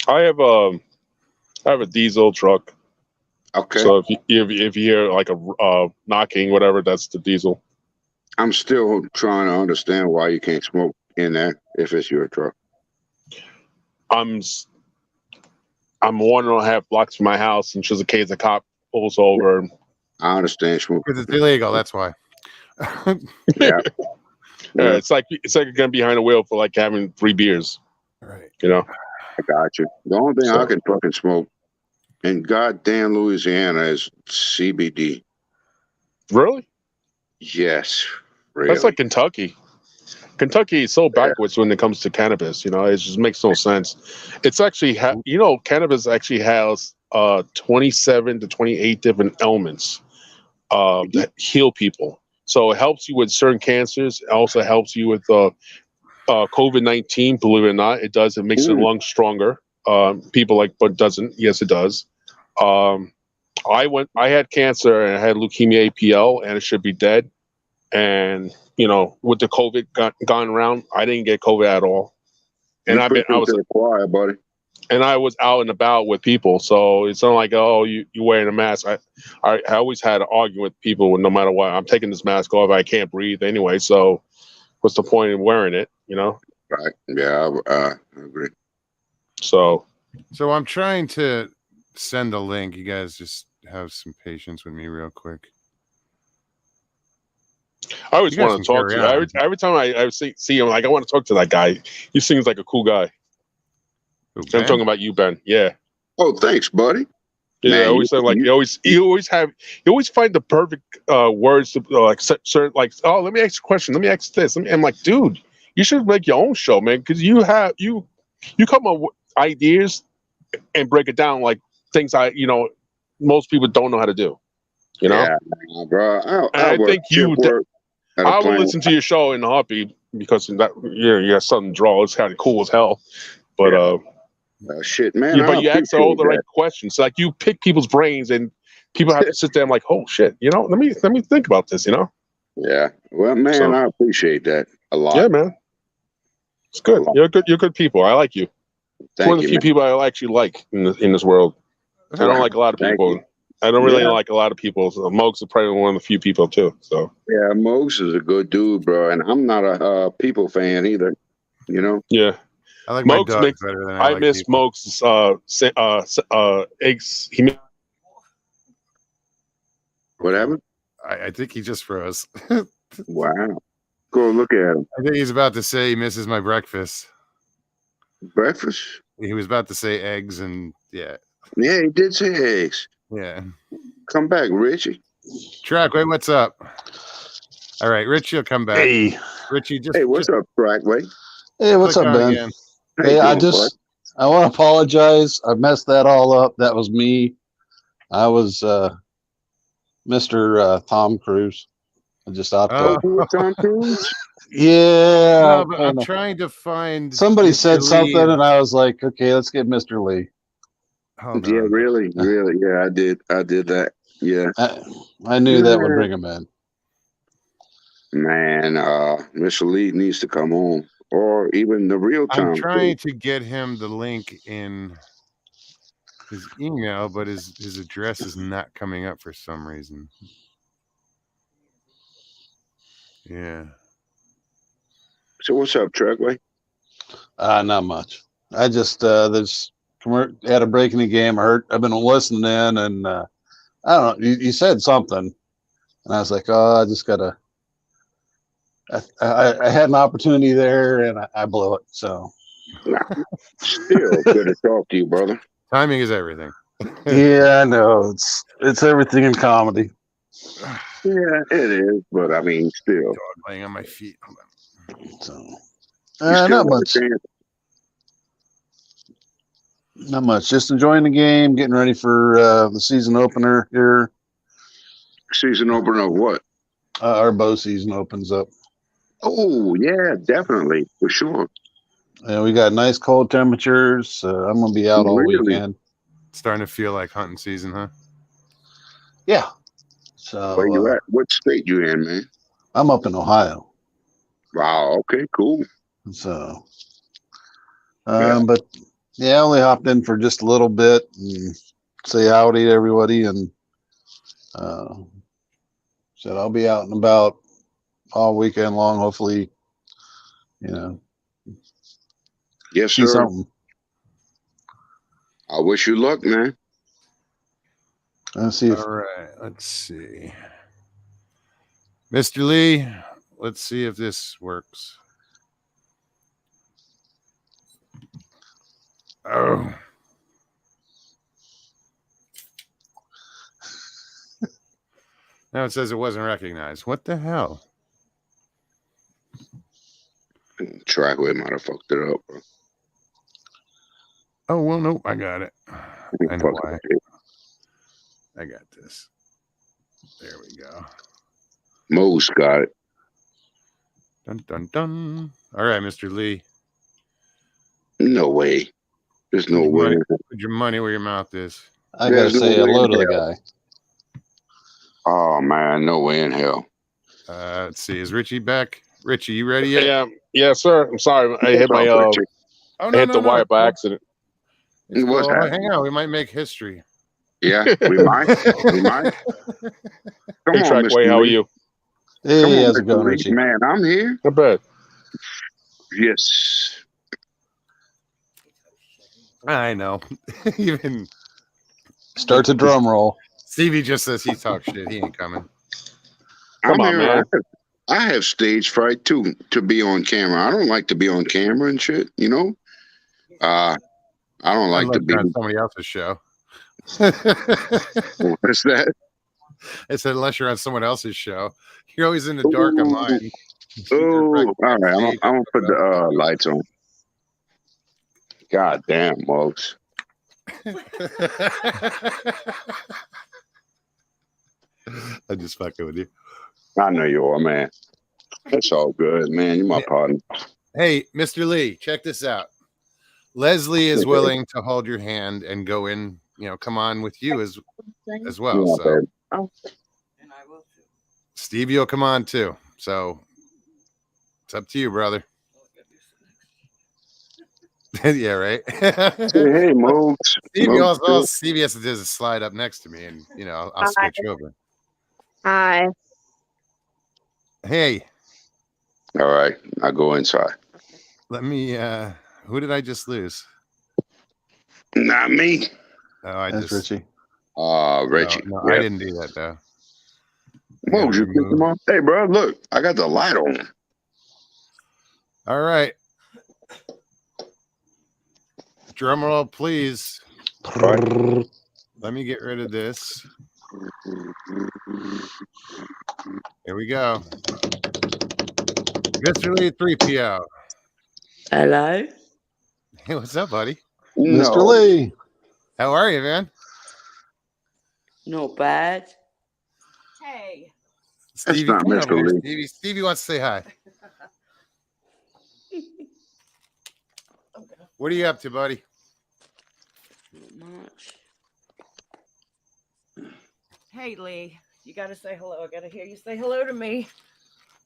I have a diesel truck. okay. So if you hear like a knocking, whatever, that's the diesel. I'm still trying to understand why you can't smoke in there if it's your truck. I'm 1.5 blocks from my house, and just in case a cop pulls over. I understand smoke because it's illegal. That's why. Yeah. It's like you're gonna be behind the wheel for like having 3 beers. Right. I got you. The only thing I can fucking smoke in goddamn Louisiana is CBD. Really? Yes. Really. That's like Kentucky. Kentucky is so backwards when it comes to cannabis. It just makes no sense. It's actually, cannabis actually has 27 to 28 different elements that heal people. So it helps you with certain cancers. It also helps you with COVID-19. Believe it or not, it does. It makes your lungs stronger. People like, but doesn't. Yes, it does. I had cancer and I had leukemia APL, and it should be dead. And with the COVID gone around, I didn't get COVID at all. And I was quiet, buddy. And I was out and about with people, so it's not like, oh, you wearing a mask. I always had to argue with people, no matter what. I'm taking this mask off. I can't breathe anyway. So what's the point in wearing it? Right? Yeah, I agree. So I'm trying to send a link. You guys just have some patience with me, real quick. I always want to talk to you. Every time I see him, like, I want to talk to that guy. He seems like a cool guy. Who, I'm talking about you, Ben. Yeah. Oh, thanks, buddy. Yeah, I always say, like, you always find the perfect words to like certain, like, oh, let me ask you a question. Let me ask this. I'm like, dude, you should make your own show, man, because you come up with ideas and break it down like things most people don't know how to do. Yeah, bro. I think I will listen to your show in a heartbeat because you got something to draw. It's kind of cool as hell. But shit, man. But you ask all the right questions. Like, you pick people's brains, and people have to sit there and like, oh shit, let me think about this. Yeah. Well, man, I appreciate that a lot. Yeah, man. It's good. You're good people. I like you. Thank One of the few people I actually like in this world. I don't like a lot of people. I don't really like a lot of people. So Mokes is probably one of the few people too. So yeah, Mokes is a good dude, bro, and I'm not a people fan either. Yeah. I like Mokes better than I miss Mokes' eggs. What happened? I think he just froze. Wow. Go look at him. I think he's about to say he misses my breakfast. Breakfast? He was about to say eggs and yeah. Yeah, he did say eggs. Yeah. Come back, Richie. Trackway, what's up? All right, Richie will come back. Hey, Richie, just Hey, what's up, Trackway? hey, what's click up, on Ben? again. How you Hey, doing, bud? I want to apologize. I messed that all up. That was me. I was Mr. Tom Cruise. I just opted. Oh. You were Tom Cruise? Yeah, No, but I'm kinda. trying to find Somebody Mr. said Lee. something, and I was like, okay, let's get Mr. Lee. Hold Yeah, on. really. Yeah, I did that. Yeah. I knew that would bring him in. Man, Mr. Lee needs to come on. Or even the real I'm Tom trying Cruise. to get him the link in his email, but his address is not coming up for some reason. Yeah. So what's up, Trackway? Not much. I just had a break in the game. I've been listening in, and I don't know. You said something, and I was like, oh, I just gotta. I had an opportunity there, and I blew it. So Nah, still good to talk to you, brother. Timing is everything. yeah, I know it's everything in comedy. Yeah, it is, but I mean, still. Dog laying on my feet. Hold on. So You still not got a much. chance. Not much. Just enjoying the game, getting ready for the season opener here. Season opener of what? Our bow season opens up. Oh, yeah, definitely, for sure. We got nice cold temperatures. I'm gonna be out all Really? weekend. Starting to feel like hunting season, huh? Yeah. So Where you at? What state you in, man? I'm up in Ohio. Wow, okay, cool. So, Yeah. but yeah, I only hopped in for just a little bit and say howdy to everybody, and said I'll be out and about all weekend long. Hopefully, Yes, see sir. something. I wish you luck, man. Let's see if All right, let's see. Mr. Lee, let's see if this works. Oh. Now it says it wasn't recognized. What the hell? Trackway might have fucked it up, bro. Oh, well, nope, I got it. I know why. I got this. There we go. Mo's got it. Dun, dun, dun. All right, Mr. Lee. No way. There's no way. Put your money where your mouth is. I gotta say hello to the guy. Oh, man, no way in hell. Let's see. Is Richie back? Richie, you ready yet? Yeah, yeah, sir. I'm sorry. I hit my Oh, I hit the wire by accident. It's cool. Hang on. We might make history. Yeah, we might. We might. Come Hey, on, Trackway, Mr. how are Lee. you? Hey, how's Mr. it going, Lee. Richie? Man, I'm here. Not bad. Yes. I know. Even Start the drum roll. Stevie just says he talks shit. He ain't coming. Come on, here. man. I have stage fright too, to be on camera. I don't like to be on camera and shit, you know? I don't like to be on somebody else's show. What's that? I said, unless you're on someone else's show, you're always in the dark on mine. Oh, all right. I'm gonna put the lights on. God damn, Mugs. I'm just fucking with you. I know you are, man. That's all good, man. You're my partner. Hey, Mr. Lee, check this out. Leslie is willing to hold your hand and go in, come on with you as well. Yeah, so, and I will too. Stevie will come on too. So, it's up to you, brother. Yeah, right. hey, Mugs. Stevie also Stevie has to do is a slide up next to me, and I'll scooch over. Hi. Hey. All right, I go inside. Let me. Who did I just lose? Not me. Oh, That's Richie. Richie. No, Yeah. I didn't do that though. Whoa, you pick them up? Hey, bro, look, I got the light on. All right. Drum roll, please. Right. Let me get rid of this. Here we go. Mr. Lee 3PO. Hello. Hey, what's up, buddy? Mr. No. Lee. How are you, man? Not bad. Hey. Stevie, not come on over Mr. here, Lee. Stevie. Stevie wants to say hi. What are you up to, buddy? Not much. Hey, Lee. You got to say hello. I got to hear you say hello to me.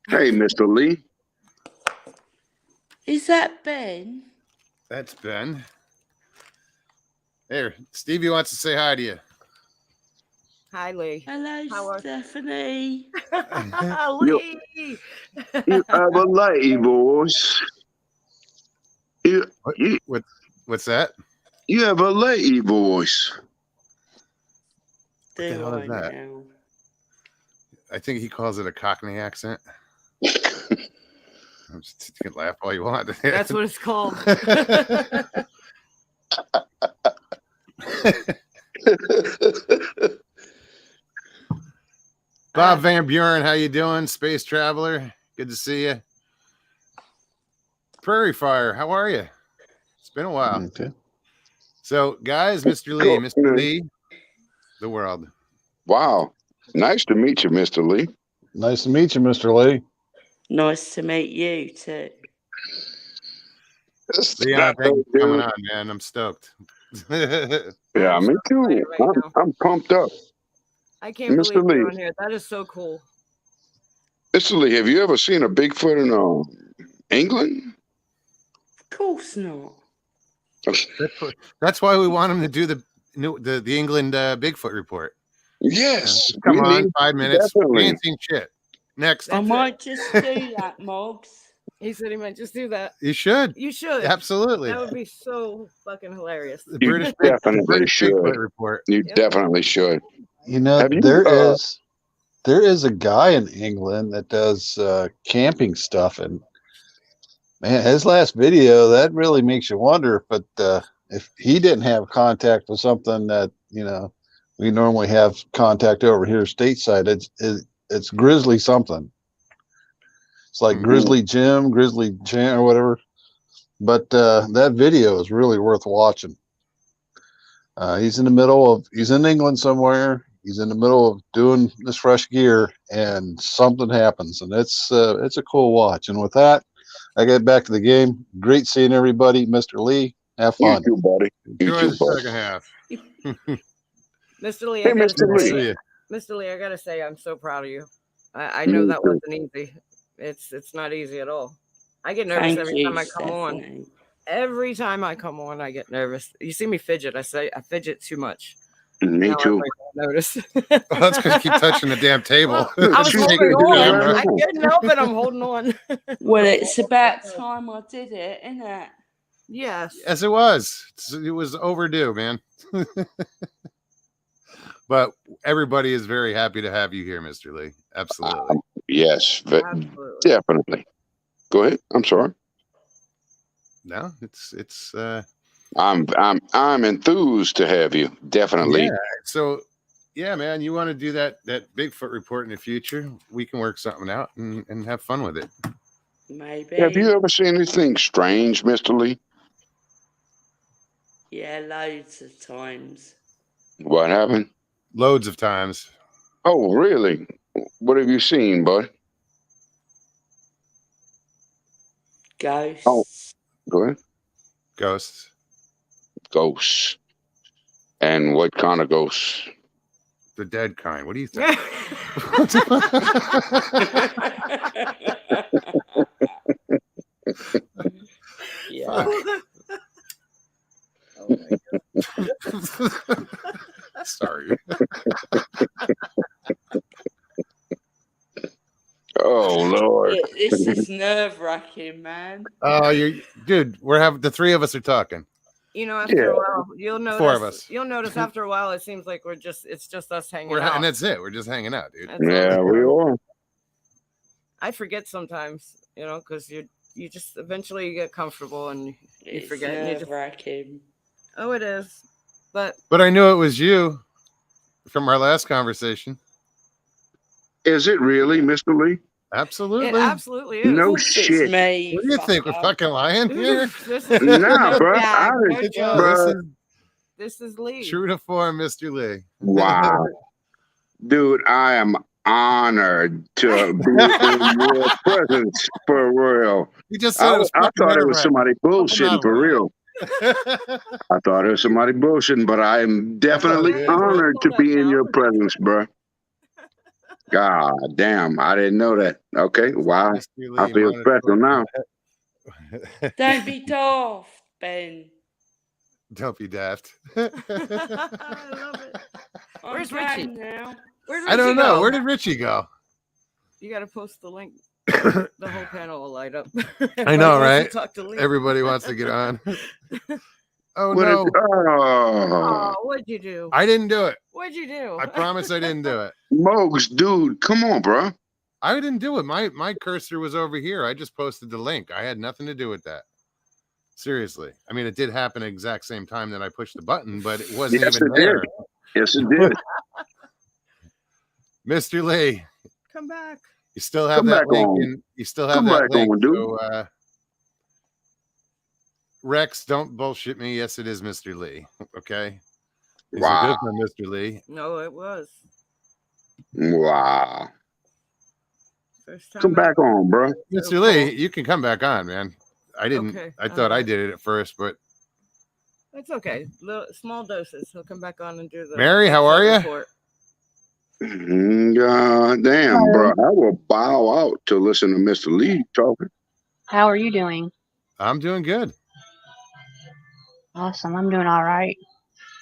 Hey, Mr. Lee. Is that Ben? That's Ben. There, Stevie wants to say hi to you. Hi, Lee. Hello, How are- Stephanie. Lee. You have a lady voice. What's that? You have a lady voice. the Do hell I is that? now? I think he calls it a Cockney accent. You can laugh all you want. That's what it's called. Bob Van Buren, how you doing? Space Traveler, good to see you. Prairie Fire, how are you? It's been a while. Okay. So, guys, Mr. Lee, Cool. Mr. Lee, the world. Wow. Nice to meet you, Mr. Lee. Nice to meet you, Mr. Lee. Nice to meet you too. Leon, thank you for coming on, man. I'm stoked. Yeah, I'm me so too. excited right now. I'm pumped up. I can't Mr. believe Lee. you're on here. That is so cool. Mr. Lee, have you ever seen a Bigfoot in England? Of course not. That's why we want him to do the England Bigfoot report. Yes. Come we on, need- 5 minutes. We definitely. ain't seen shit. Next. I That's might just do that, Moggs. He said he might just do that. You should. You should. Absolutely. That would be so fucking hilarious. The You British definitely should. Bigfoot report. You Yep. definitely should. You know, Have you, there is a guy in England that does camping stuff, and man, his last video that really makes you wonder if he didn't have contact with something that we normally have contact over here stateside. It's grizzly something. It's like Mhm. Grizzly Jam, or whatever. But that video is really worth watching. He's in England somewhere. He's in the middle of doing this fresh gear, and something happens, and it's a cool watch. And with that, I get back to the game. Great seeing everybody, Mr. Lee. Have you fun. too, buddy. You Enjoy too, the buddy. second half. Mr. Lee, Hey, I gotta Mr. Lee. say, See you. Mr. Lee, I gotta say, I'm so proud of you. I know Me that too. wasn't easy. It's not easy at all. I get nervous Thank every you, time I come on. Stephanie. Every time I come on, I get nervous. You see me fidget. I fidget too much. Me Now too. everybody's gonna notice. Well, that's because you keep touching the damn table. Well, I was She's holding shaking on. her camera. right I couldn't help it. I'm holding on. Well, it's about time I did it, isn't it? Yes. Yes, it was. It was overdue, man. But everybody is very happy to have you here, Mr. Lee. Absolutely. Yes, Absolutely. definitely. Go ahead. I'm sorry. No, it's I'm enthused to have you. Definitely. yeah. So yeah, man, you want to do that Bigfoot report in the future? We can work something out and have fun with it. Maybe. Have you ever seen anything strange, Mr. Lee? Yeah, loads of times. What happened? Loads of times. Oh, really? What have you seen, bud? Ghosts. Oh. Go ahead. Ghosts. Ghosts. And what kind of ghosts? The dead kind. What do you think? Yeah. Oh my God. Sorry. Oh, Lord. This is nerve-wracking, man. Oh, dude. The three of us are talking. You know, after a while, you'll notice. 4 of us. You'll notice after a while, it seems like it's just us hanging And out. that's it. We're just hanging out, dude. That's all Yeah, we are. I forget sometimes, you know, because you just eventually get comfortable and you forget. And you just, nerve-wracking. oh, it is. But I knew it was you from our last conversation. Is it really, Mr. Lee? Absolutely. it absolutely is. No Of course it's shit. me. What do you think? We're fucker. fucking lying here? This is Nah, no bro. gag, no This joke. is This is Lee. true to form, Mr. Lee. Wow. Dude, I am honored to be in your presence for real. You just said it was I fucking thought it was somebody bullshitting for real. I thought it was somebody bullshitting, but I am definitely dude. honored to Pull that be in down. your presence, bro. God damn, I didn't know that. Okay, wow. Mr. Lee, I feel special now. Don't be daft, Ben. Don't be daft. I love it. I'm Where's game Richie? now. Where'd I don't Richie know. go? Where did Richie go? You got to post the link. The whole panel will light up. I know, Everybody wants to right? talk to Lee. Everybody wants to get on. Oh, What no. Oh, what'd you do? I didn't do it. What'd you do? I promise I didn't do it. Mogs, dude, come on, bro. I didn't do it. My cursor was over here. I just posted the link. I had nothing to do with that. Seriously. I mean, it did happen at the exact same time that I pushed the button, but it wasn't Yes, even it there. did. Yes, it did. Mr. Lee, Come back. you still have Come that back link. on. And you still have Come that back link. on, dude. So, Rex, don't bullshit me. Yes, it is Mr. Lee. Okay. Is Wow. it good for Mr. Lee? No, it was. Wow. First time Come back on, bro. Mr. Lee, you can come back on, man. I didn't. Okay, I thought I alright. did it at first, but It's okay. Small doses. He'll come back on and do the. Mary, how are ya? report. God damn, bro. I will bow out to listen to Mr. Lee talking. How are you doing? I'm doing good. Awesome. I'm doing all right.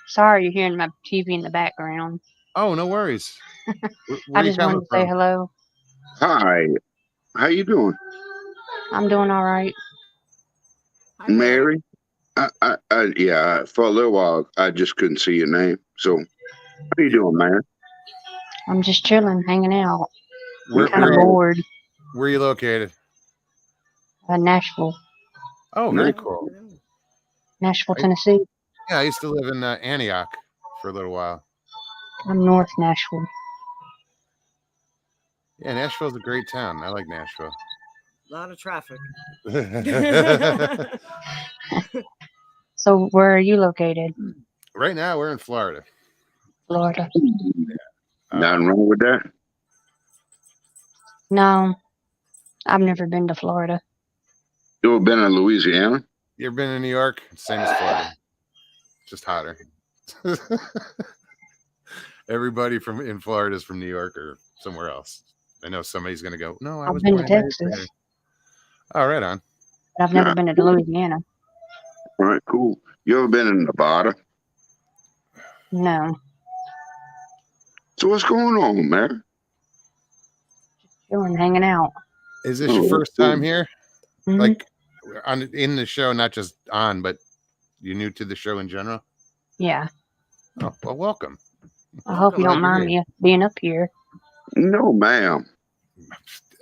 Sorry you're hearing my TV in the background. Oh, no worries. Where I are you just wanted coming to say from? hello. Hi. How you doing? I'm doing all right. Hi, Mary. Mary? Yeah, for a little while, I just couldn't see your name. So, how you doing, man? I'm just chilling, hanging out. Where, Kind of where, bored. where are you located? Nashville, Oh, very cool. Nashville, Tennessee. Yeah, I used to live in Antioch for a little while. I'm North Nashville. Yeah, Nashville's a great town. I like Nashville. A lot of traffic. So where are you located? Right now, we're in Florida. Florida. Nothing wrong with that. No, I've never been to Florida. You ever been in Louisiana? You ever been in New York? Same as Florida, just hotter. Everybody in Florida is from New York or somewhere else. I know somebody's gonna go. No, I I've was been to born and raised Texas, there." Oh, right on. but I've never been to Louisiana. All right, cool. You ever been in Nevada? No. So what's going on, man? Chilling, hanging out. Is this your first time here? Mhm. Like in the show, not just on, but you're new to the show in general? Yeah. Oh, well, welcome. I hope you don't Glad you're mind me being up here. No, ma'am.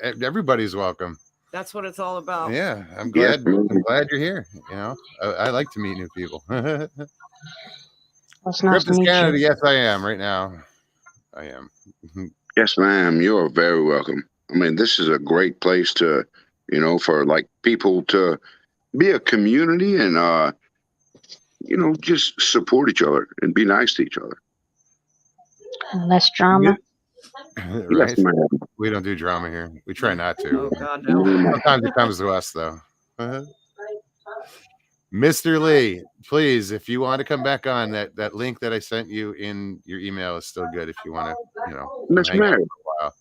Everybody's welcome. That's what it's all about. Yeah, I'm Yes, glad. ma'am. I'm glad you're here. You know, I like to meet new people. Well, it's nice to Cryptus meet Canada, you. yes, I am right now. I am. Yes, ma'am. You're very welcome. I mean, this is a great place to, for like people to be a community and, just support each other and be nice to each other. Less drama. Right? Yes, ma'am. We don't do drama here. We try not Oh to. God, no. Sometimes it comes to us, though. Mr. Lee, please, if you want to come back on, that link that I sent you in your email is still good if you want to, Miss hang out Mary. for a while.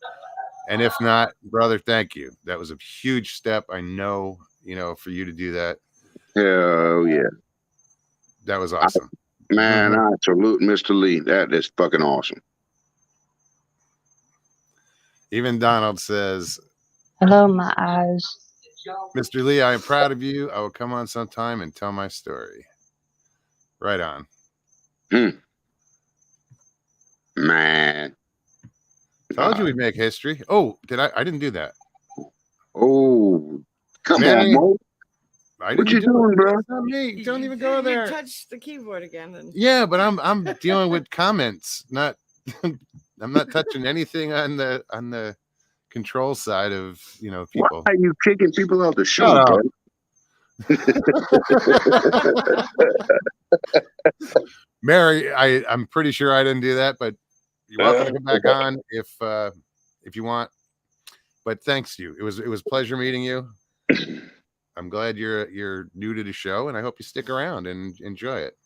And if not, brother, thank you. That was a huge step. I know, for you to do that. Hell yeah. That was awesome. Man, I salute Mr. Lee. That is fucking awesome. Even Donald says, Hello, my eyes. Mr. Lee, I am proud of you. I will come on sometime and tell my story. Right on. Man. Told you we'd make history. Oh, did I? I didn't do that. Oh, come Mary, on, Mo. I What didn't you do doing, it. bro? It's not me. Don't even You- go you there. touched the keyboard again. And Yeah, but I'm dealing with comments, not I'm not touching anything on the control side of Why people. are you kicking people out the show, Shut up. bro? Mary, I'm pretty sure I didn't do that, but you're welcome to come back on if you want. But thanks to you. It was a pleasure meeting you. I'm glad you're new to the show, and I hope you stick around and enjoy it.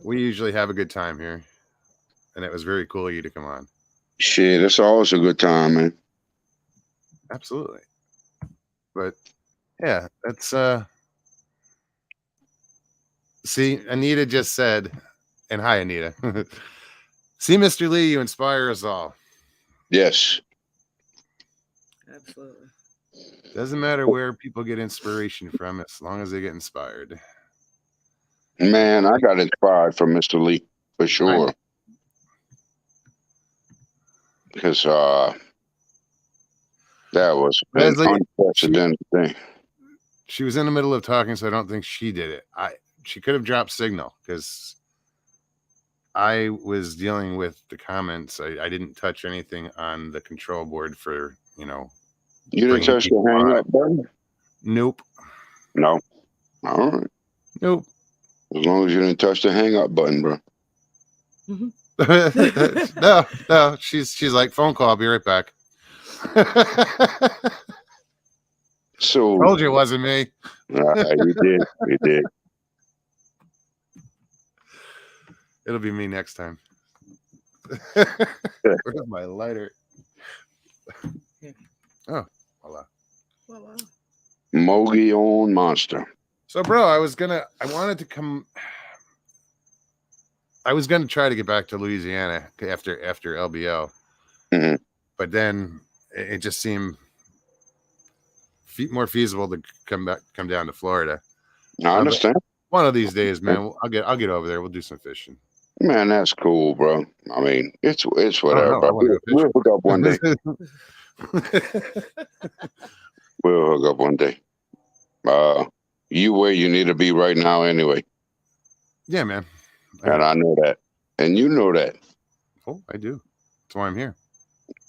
We usually have a good time here, and it was very cool of you to come on. Shit, it's always a good time, man. Absolutely. But yeah, that's see, Anita just said, and hi Anita. See, Mr. Lee, you inspire us all. Yes. absolutely. Doesn't matter where people get inspiration from, as long as they get inspired. Man, I got inspired from Mr. Lee for sure. Right. Because that was an Leslie, unprecedented thing. She was in the middle of talking, so I don't think she did it. She could have dropped signal because I was dealing with the comments. I didn't touch anything on the control board for You didn't touch the hang up button? Nope. No. All right. Nope. As long as you didn't touch the hang up button, bro. No. She's like, phone call. I'll be right back. So Told you it wasn't me. you did. You did. It'll be me next time. Where's my lighter? Oh, voila. Well, Mogi on Monster. So, bro, I was gonna try to get back to Louisiana after LBO, but then it just seemed more feasible to come down to Florida. I understand. One of these days, man, I'll get over there. We'll do some fishing. Man, that's cool, bro. I mean, it's whatever. I wanna go We'll hook up one day. We'll hook up one day. You where you need to be right now, anyway. Yeah, man. And I know that, and you know that. Oh, I do. That's why I'm here.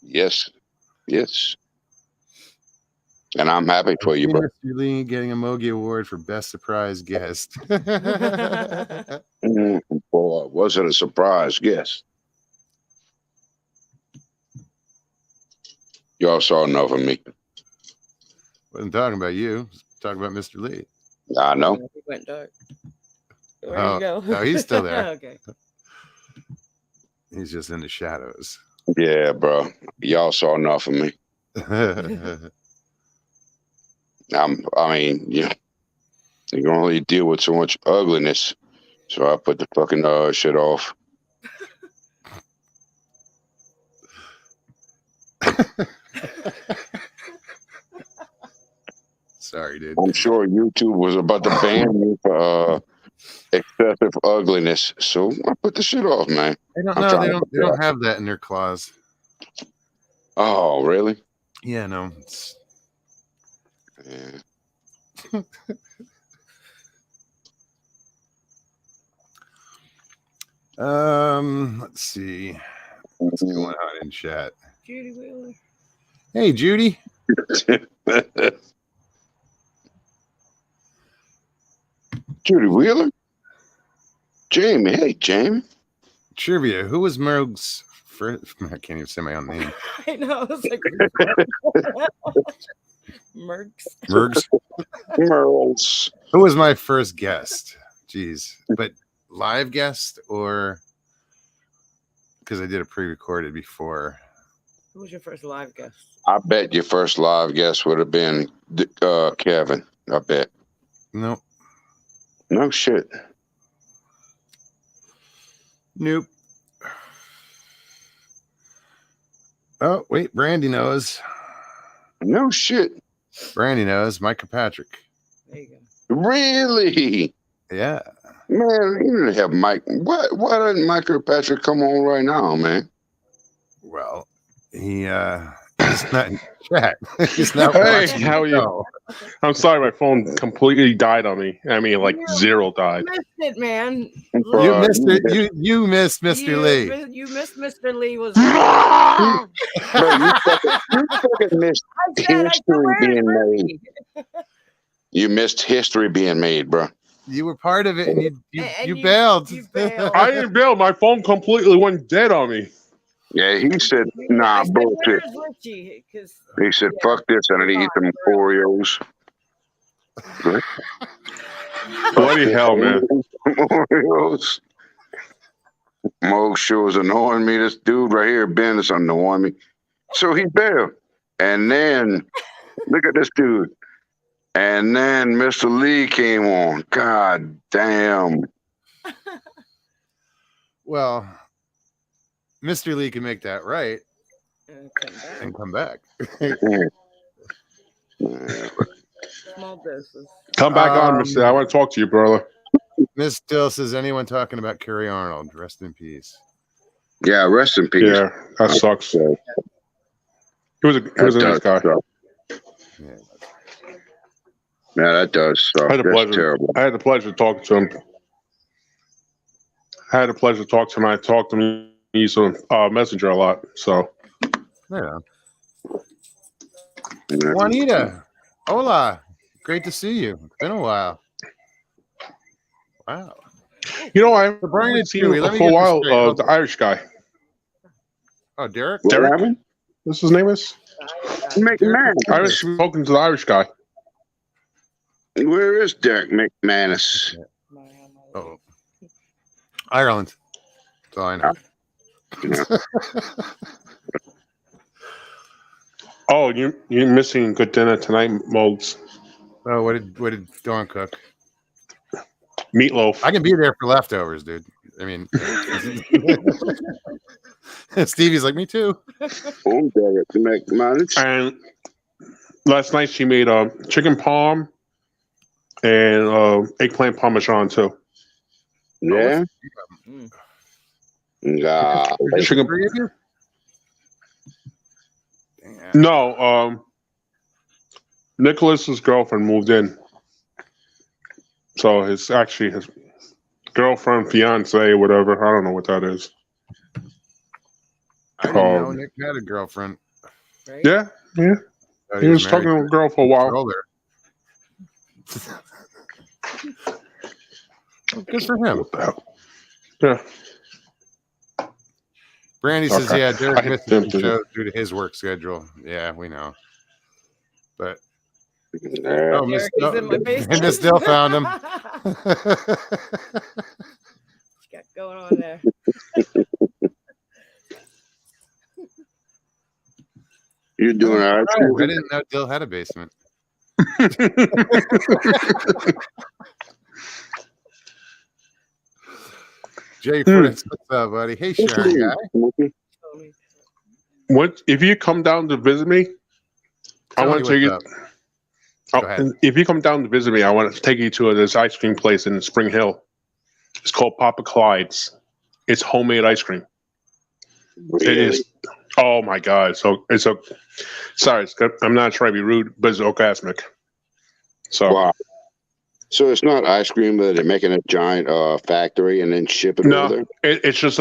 Yes. And I'm happy for you, bro. Mr. Lee getting a Mogi Award for Best Surprise Guest. Boy, was it a surprise? Yes. Y'all saw enough of me. Wasn't talking about you. Talking about Mr. Lee. I know. It went dark. Where'd he go? No, he's still there. Okay. He's just in the shadows. Yeah, bro. Y'all saw enough of me. I mean, you can only deal with so much ugliness. So I put the fucking shit off. Sorry, dude. I'm sure YouTube was about to ban me for excessive ugliness. So I put the shit off, man. They don't have that in their clause. Oh, really? Yeah, no. Yeah. Let's see. What's going on in chat? Judy Wheeler. Hey, Judy. Judy Wheeler? Jamie. Hey, Jamie. Trivia. Who was Merg's first? I can't even say my own name. I know. It's like Mercs. Merles. Who was my first guest? Jeez. But live guest or because I did a pre-recorded before. Who was your first live guest? I bet your first live guest would have been Kevin. I bet. Nope. No shit. Nope. Oh, wait. Brandy knows. No shit. Brandy knows. Micah Patrick. There you go. Really? Yeah. Man, you didn't have Mike. Why doesn't Mike Kirkpatrick come on right now, man? Well, he's not in chat. He's not Hey, watching. how are you? No. I'm sorry, my phone completely died on me. I mean, like zero died. You missed it, man. You missed it. You missed Mr. Lee. You missed Mr. Lee was. Bro, you fucking missed history being made. You missed history being made, bro. You were part of it, and you you bailed. You bailed. I didn't bail. My phone completely went dead on me. Yeah, he said, nah, bullshit. Richie? He said, fuck this, I need to eat some Oreos. Bloody hell, man. Oreos. Mo sure is annoying me. This dude right here, Ben, is annoying me. So he bailed. And then, look at this dude. And then Mr. Lee came on. God damn. Well, Mr. Lee can make that right and come back. Small doses. Come back on, Mr. I want to talk to you, brother. Miss Dill says, anyone talking about Kerry Arnold? Rest in peace. Yeah, rest in peace. Yeah, that sucks. He was a nice guy. Yeah, that does suck. That's terrible. I had the pleasure of talking to him. I talked to him. He's on Messenger a lot. So, Yeah. Juanita, hola. Great to see you. It's been a while. Wow. You know, I haven't seen him for a while. The Irish guy. Oh, Derek? Derek? What's his name is? McMahon. I was spoken to the Irish guy. Where is Derek McManus? Oh, Ireland. That's all I know. Oh, you're missing good dinner tonight, Mogs. Oh, what did Dawn cook? Meatloaf. I can be there for leftovers, dude. I mean, Stevie's like me too. Oh, Derek McManus. And last night she made chicken parm and eggplant parmesan too. Yeah. Chicken. No, Nicholas's girlfriend moved in, so it's actually his girlfriend, fiance, whatever. I don't know what that is. I didn't know Nick had a girlfriend. Right? Yeah. Oh, He was talking to a girl for a while. Good for him. What the hell? Yeah. Brandy says, Okay. yeah, Derek missed him some shows due to his work schedule. Yeah, we know. But Oh, Miss Miss Dill found him. What's got going on there? You're doing all right. I didn't know Dill had a basement. Jay Fritz, what's up, buddy? Hey, Sharon guy. What if you come down to visit me? I want to take you. If you come down to visit me, I want to take you to this ice cream place in Spring Hill. It's called Papa Clyde's. It's homemade ice cream. Really? It is. Oh my God! So it's a. Sorry, I'm not trying to be rude, but it's orgasmic. So. Wow. So it's not ice cream, but they're making a giant factory and then ship it over there? It's just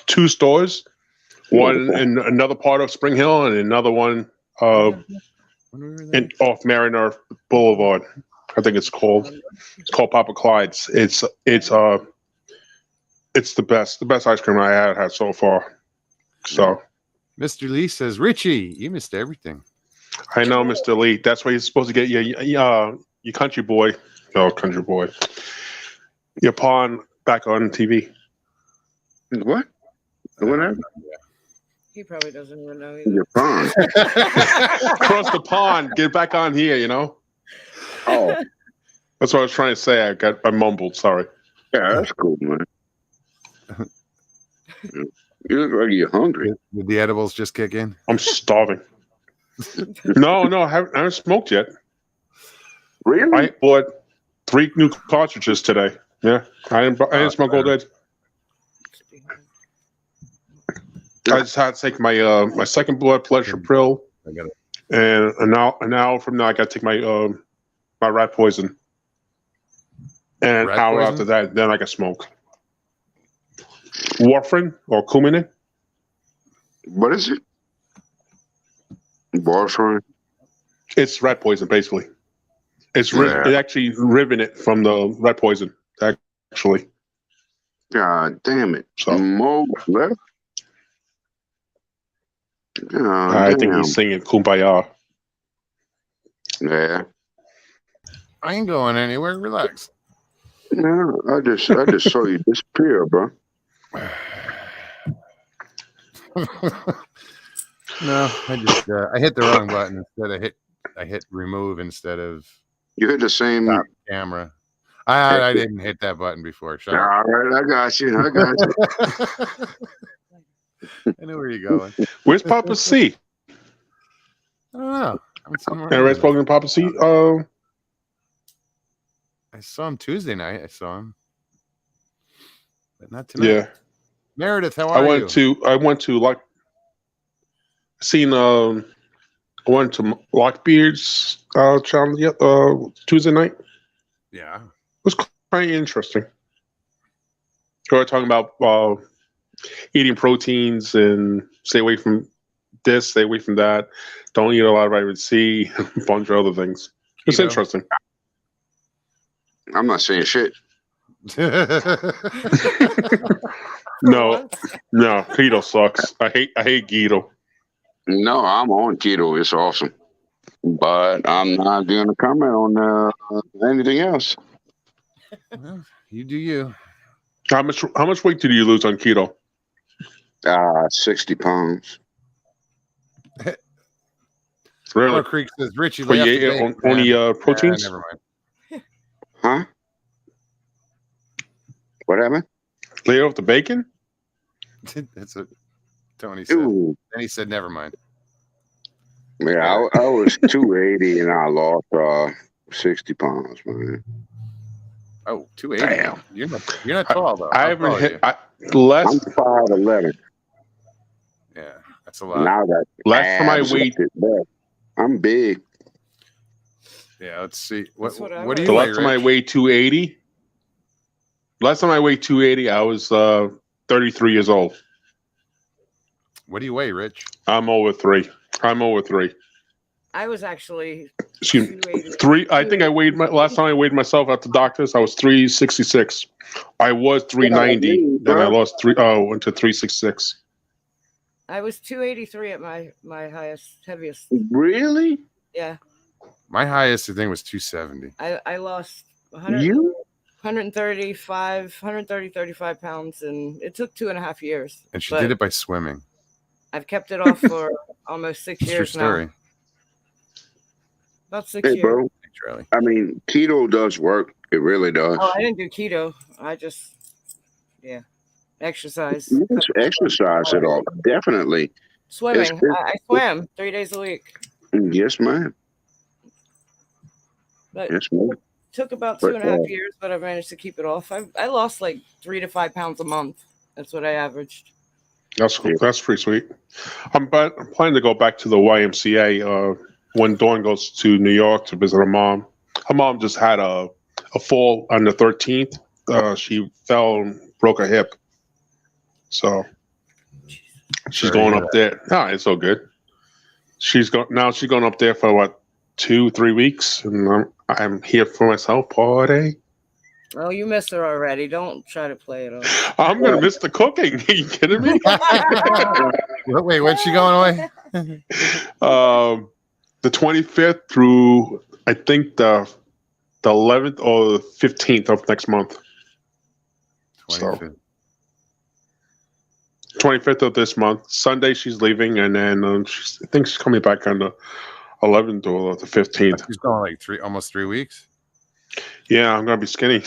two stores. One in another part of Spring Hill and another one off Mariner Boulevard. I think it's called. It's called Papa Clyde's. It's the best ice cream I had so far. So, Mr. Lee says, Richie, you missed everything. I know, Mr. Lee. That's why you're supposed to get your country boy. Oh, country boy. Your pawn back on TV. What? What happened? He probably doesn't even know either. Your pawn. Across the pond. Get back on here, you know? Oh. That's what I was trying to say. I mumbled. Sorry. Yeah, that's cool, man. You look like you're hungry. Did the edibles just kick in? I'm starving. No, I haven't smoked yet. Really? I bought 3 new cartridges today. Yeah, I didn't smoke all day. I just had to take my my second blood pressure pill, I got it. and an hour from now I got to take my my rat poison. And an Rat hour poison? after that, then I can smoke. Warfarin or Coumadin. What is it? Warfarin? It's rat poison, basically. It's Yeah. it actually riven it from the rat poison. Actually, God damn it. so Mo left? God I think damn. he's singing "Kumbaya." Yeah. I ain't going anywhere. Relax. Yeah, I just saw you disappear, bro. No, I just I hit the wrong button. Instead, I hit remove instead of You hit the same. stop camera. I didn't hit that button before. Shut All up. right, I got you. I got you. I knew where you're going. Where's Papa C? I don't know. I haven't seen him around Everybody in a- spoken to Papa C? I saw him Tuesday night. I saw him, but not tonight. Yeah. Meredith, how I are went you? to like seen I went to Lockbeard's channel Tuesday night. It Yeah. was quite interesting. We were talking about eating proteins and stay away from this, stay away from that. Don't eat a lot of vitamin C, a bunch of other things. It's Keto. interesting. I'm not saying shit. No, keto sucks. I hate keto. No, I'm on keto. It's awesome. But I'm not going to comment on anything else. Well, you do you. How much weight did you lose on keto? 60 pounds. Really? Willow Creek says Richie But lay you off the ate bacon, only man. proteins? Never mind. Huh? What happened? Lay off the bacon? That's what Tony said. Ooh. Then he said, "Never mind." Yeah, I was 280 and I lost 60 pounds, man. Oh, 280. Damn. You're not tall though. I How haven't tall are hit you? less. I'm 5'11". Yeah, that's a lot. Now that Last time I abs weighed, lifted back. I'm big. Yeah, let's see. That's what I What do weigh. you the weigh, last time I Rich? weighed 280. Last time I weighed 280, I was 33 years old. What do you weigh, Rich? I'm over 3. I was actually Excuse me. 280. 3. I think I weighed last time I weighed myself at the doctor's. I was 366. I was 390, then I lost went to 366. I was 283 at my heaviest. Really? Yeah, My highest, I think, was 270. I lost 100, You? 135 pounds, and it took 2.5 years. And she but did it by swimming. I've kept it off for almost 6 It's your years now. story. About 6 Hey, years. bro. Thanks, Riley. I mean, keto does work. It really does. Oh, I didn't do keto. I just, exercise. You can exercise it all. Definitely. Swimming. I swam 3 days a week. Yes, ma'am. But Yes, ma'am. took about But, 2.5 years, but I managed to keep it off. I lost like 3 to 5 pounds a month. That's what I averaged. That's cool. That's pretty sweet. I'm planning to go back to the YMCA when Dawn goes to New York to visit her mom. Her mom just had a fall on the 13th. She fell and broke her hip. So she's going up there. No, it's so good. She's going up there for what, 2-3 weeks, and I'm here for myself. Party. Oh, you missed her already. Don't try to play it off. I'm gonna miss the cooking. Are you kidding me? Wait, when's she going away? The 25th through I think the 11th or the 15th of next month. 25th. 25th of this month. Sunday she's leaving, and then I think she's coming back on the 11th or the 15th. She's going like almost 3 weeks. Yeah, I'm gonna be skinny.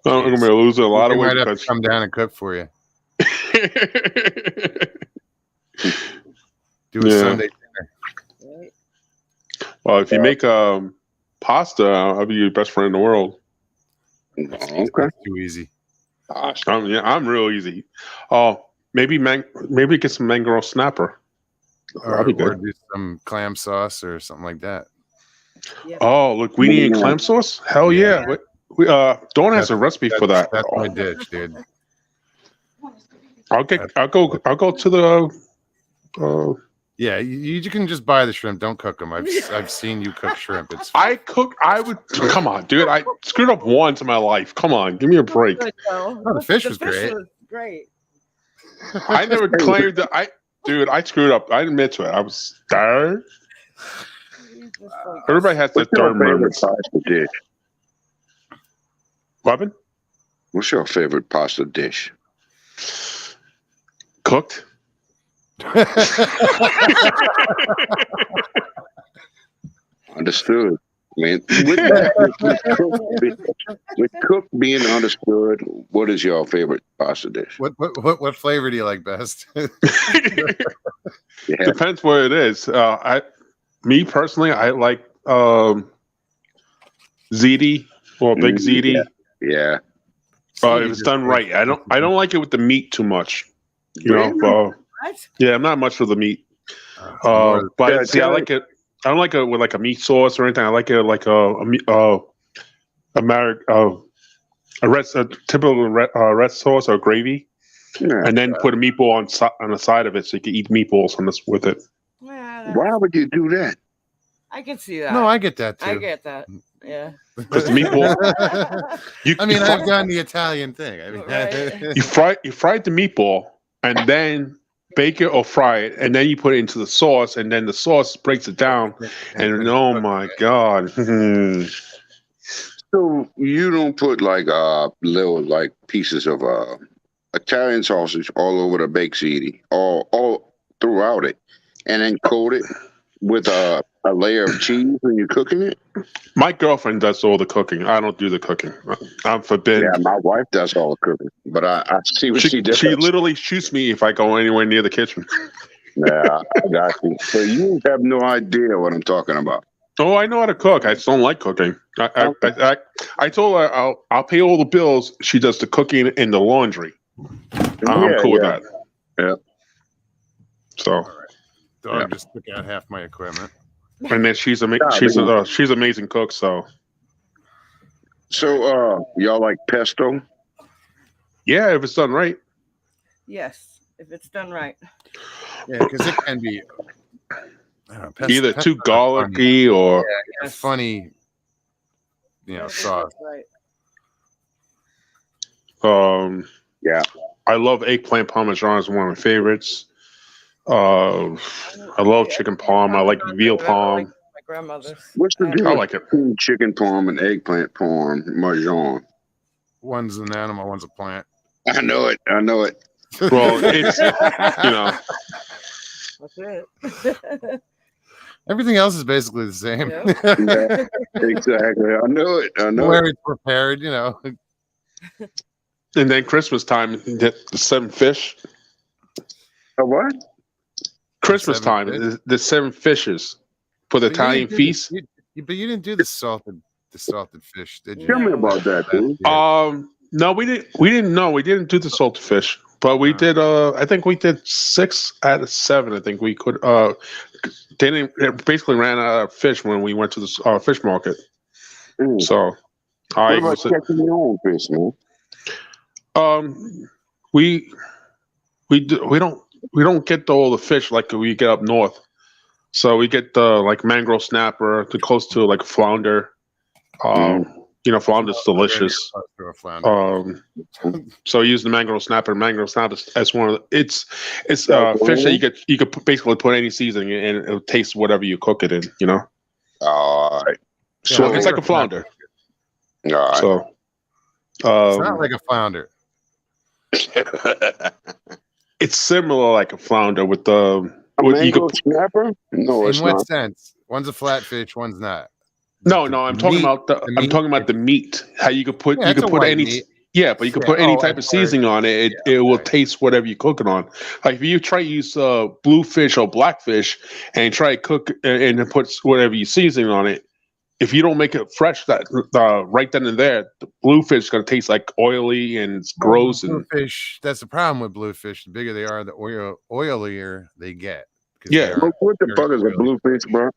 I'm gonna be losing a lot of weight. Might have to come down and cook for you. Do a Sunday dinner. Well, if you make pasta, I'll be your best friend in the world. Okay. That's too easy. I'm real easy. Maybe get some mango snapper. That'd be Or good. do some clam sauce or something like that. Yeah. Oh, linguine and clam sauce? Hell Yeah. yeah! Dawn has a recipe for that. That's my dish, dude. I'll go to the. Yeah, you can just buy the shrimp. Don't cook them. I've seen you cook shrimp. It's I would come on, dude. I screwed up once in my life. Come on, give me a break. Oh, the fish was great. Was great. I never claimed that. I screwed up. I admit to it. I was tired. Everybody has their third moments. Pasta dish? Weapon? What's your favorite pasta dish? Cooked. Understood. Man, with cook being understood, what is your favorite pasta dish? What flavor do you like best? Yeah. Depends what it is. Me personally, I like ziti or big ziti. Yeah. If it's done right, I don't like it with the meat too much. You know. What? Yeah, I'm not much for the meat. Yeah, see, I like it. I don't like it with like a meat sauce or anything. I like it like a typical red sauce or gravy, and then put a meatball on the side of it so you can eat meatballs on this with it. Yeah, Why would you do that? I can see that. No, I get that too. I get that. Yeah. Because the meatball, I've done the Italian thing. I mean, Right. you fry the meatball and then bake it or fry it, and then you put it into the sauce, and then the sauce breaks it down. And oh my god! So you don't put like little like pieces of Italian sausage all over the baked ziti, all throughout it, and then coat it with a layer of cheese when you're cooking it? My girlfriend does all the cooking. I don't do the cooking. I'm forbidden. Yeah, my wife does all the cooking, but I see what she does. She literally shoots me if I go anywhere near the kitchen. Yeah, I got you. So you have no idea what I'm talking about. Oh, I know how to cook. I just don't like cooking. I told her I'll pay all the bills. She does the cooking and the laundry. I'm cool with that. Yeah. So. Dog just took out half my equipment. And then she's amazing cook. So y'all like pesto? Yeah, if it's done right. Yes, if it's done right. Yeah, because it can be either too garlicky or a funny, sauce. Right. Yeah. I love eggplant parmesan. It's one of my favorites. I love chicken parm. I like veal parm. My grandmother's. What's the difference I like it. between chicken parm and eggplant parmesan? One's an animal, one's a plant. I know it. Well, it's That's it. Everything else is basically the same. Yeah, exactly. I know it. Where it's prepared, And then Christmas time, the 7 fish. A what? Christmas time, the 7 fishes for the Italian feast. But you didn't do the salted fish, did you? Tell me about that, dude. No, we didn't. No, we didn't do the salted fish, but we did. I think we did 6 out of 7. I think we could. They basically ran out of fish when we went to the fish market. So, what about catching your own fish, man? We don't get all the fish like we get up north. So we get the like mangrove snapper, to close to like a flounder. Flounder's delicious. So use the mangrove snapper. Mangrove snapper as one of it's fish that you could basically put any seasoning in, and it'll taste whatever you cook it in. All right. So it's like a flounder. All right. So it's not like a flounder. It's similar like a flounder with the mangrove snapper. No, it's in what not. sense? One's a flatfish, one's not. No, I'm talking about the meat. How you could put any meat. Yeah, but you can put any type of seasoning on it. It will taste whatever you cook it on. Like if you try to use bluefish or blackfish and try to cook and put whatever you seasoning on it, if you don't make it fresh, that right then and there, the bluefish is going to taste like oily and it's gross. And bluefish, that's the problem with bluefish. The bigger they are, the oilier they get. Yeah. What the fuck is a bluefish, bro?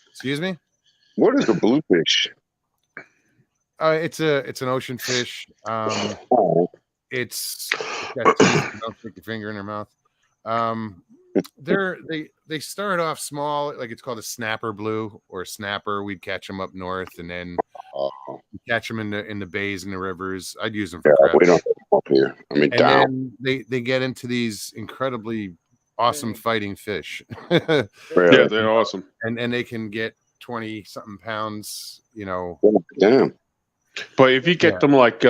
Excuse me? What is a bluefish? It's an ocean fish. Oh, It's got teeth. Don't stick your finger in their mouth. They start off small, like it's called a snapper blue or a snapper. We'd catch them up north, and then catch them in the bays and the rivers. I'd use them for crab. we don't have them up here. I mean, And down. then they get into these incredibly awesome fighting fish. Really? yeah, they're awesome. And they can get 20 something pounds, Damn. But if you get them like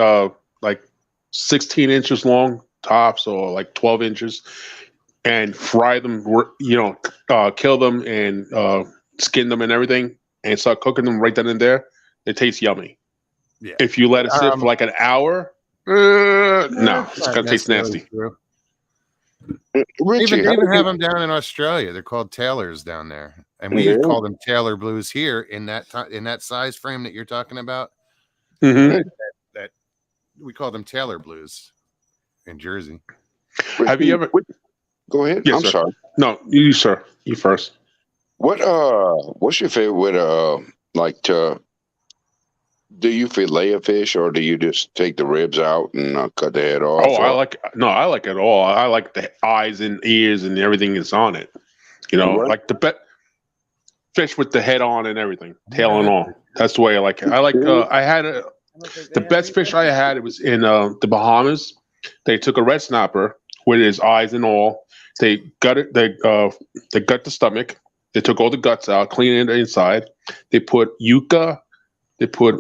16 inches long tops or like 12 inches and fry them, kill them and skin them and everything and start cooking them right then and there, it tastes yummy. Yeah. If you let it sit for like an hour, no, it's going to taste nasty. Richie, They even have them down in Australia. They're called tailors down there, and we call them tailor blues here in that size frame that you're talking about. Mm-hmm. That we call them tailor blues in Jersey. Have you ever? Go ahead. Yes, I'm sir. sorry. No, you, sir. You first. What's your favorite way to do you fillet a fish or do you just take the ribs out and cut the head off? Oh, I like it all. I like the eyes and ears and everything that's on it. Like the fish with the head on and everything, tail and all. That's the way I like it. I like. I had the best fish I had. It was in the Bahamas. They took a red snapper with his eyes and all. They gut it. They gut the stomach. They took all the guts out, cleaned it inside. They put yuca. They put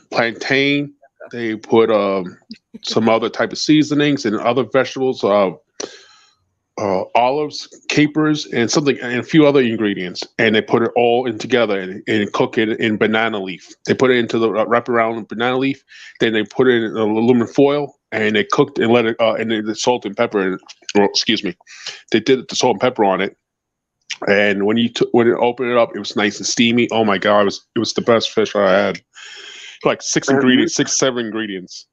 plantain. They put some other type of seasonings and other vegetables, olives, capers, and a few other ingredients. And they put it all in together and cook it in banana leaf. They put it into the wrap around in banana leaf. Then they put it in aluminum foil and they cooked and let it and the salt and pepper. They did the salt and pepper on it. And when you opened it up, it was nice and steamy. Oh my god, it was the best fish I had. Like 7 ingredients.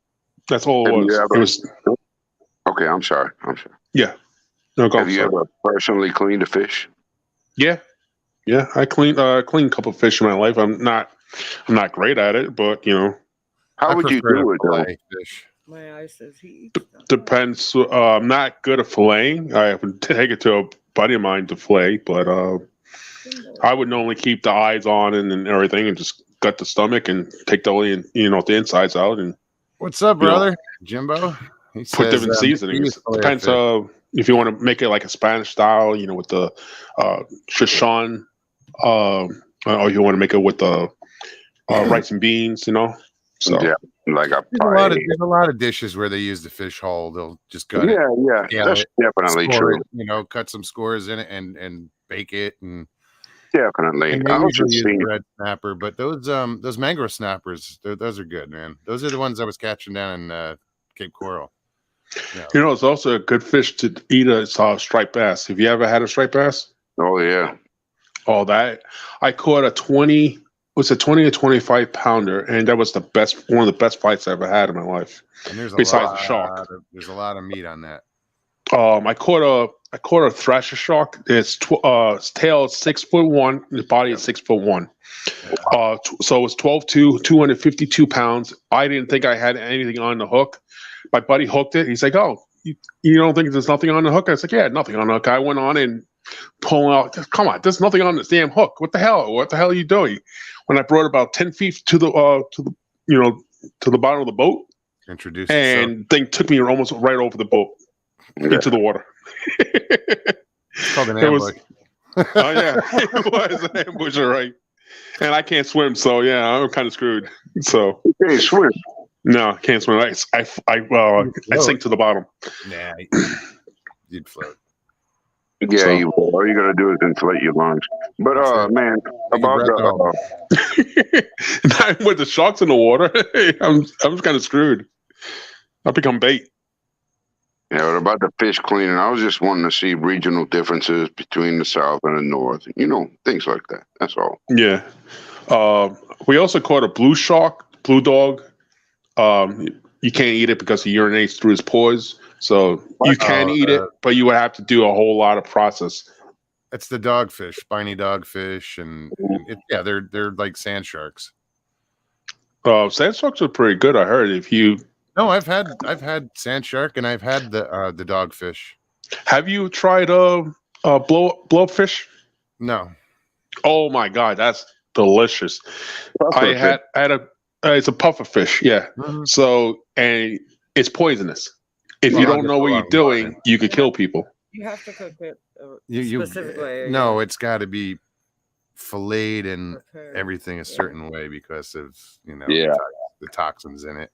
That's all it was. Okay, I'm sorry. Yeah. No, have you ever personally cleaned a fish? Yeah. I cleaned a couple of fish in my life. I'm not great at it, but How would you do it though? Fish. My eye says he depends. I'm not good at filleting. I would take it to a buddy of mine to fillet, but I would normally keep the eyes on and everything, and just gut the stomach and take the the insides out. And what's up, brother? Jimbo. He put says, different seasonings. Depends if you want to make it like a Spanish style, with the Szechuan, or you want to make it with the rice and beans, So yeah, like there's a lot of dishes where they use the fish hull. They'll just gut it. Yeah, that's definitely true. Cut some scores in it and bake it and definitely. And I usually use red snapper, but those mangrove snappers, those are good, man. Those are the ones I was catching down in Cape Coral. It's also a good fish to eat. It's striped bass. Have you ever had a striped bass? Oh yeah. Oh, that I caught a 20 or 25 pounder, and that was one of the best fights I ever had in my life. And there's besides the shark. There's a lot of meat on that. I caught a thrasher shark. Its tail is 6'1", its body is 6'1". So it's 12'2", 252 pounds. I didn't think I had anything on the hook. My buddy hooked it. He's like, "Oh, you don't think there's nothing on the hook?" I was like, "Yeah, nothing on the hook." I went on and pulled out. Come on, there's nothing on this damn hook. What the hell? What the hell are you doing? When I brought about 10 feet to the bottom of the boat, introduced and thing took me almost right over the boat into the water. It's called an ambush. Oh yeah, it was an ambush, all right. And I can't swim, so yeah, I'm kind of screwed. So you can't swim. No, I can't swim. I sink to the bottom. Nah, you'd float. Yeah, you will. All you gotta do is inflate your lungs. But man, about with the sharks in the water, I'm kind of screwed. I'll become bait. Yeah, but about the fish cleaning, I was just wanting to see regional differences between the South and the North. Things like that. That's all. Yeah. We also caught a blue shark, blue dog. You can't eat it because he urinates through his pores. So you can eat it, but you would have to do a whole lot of process. It's the dogfish, spiny dogfish, and they're like sand sharks. Sand sharks are pretty good. I heard. No, I've had sand shark and I've had the dogfish. Have you tried blow fish? No. Oh my god, that's delicious. I had it's a puffer fish, yeah. Mm-hmm. So and it's poisonous. If you don't know what you're doing, you could kill people. You have to cook it specifically. No, it's got to be filleted and everything a certain way because of the toxins in it.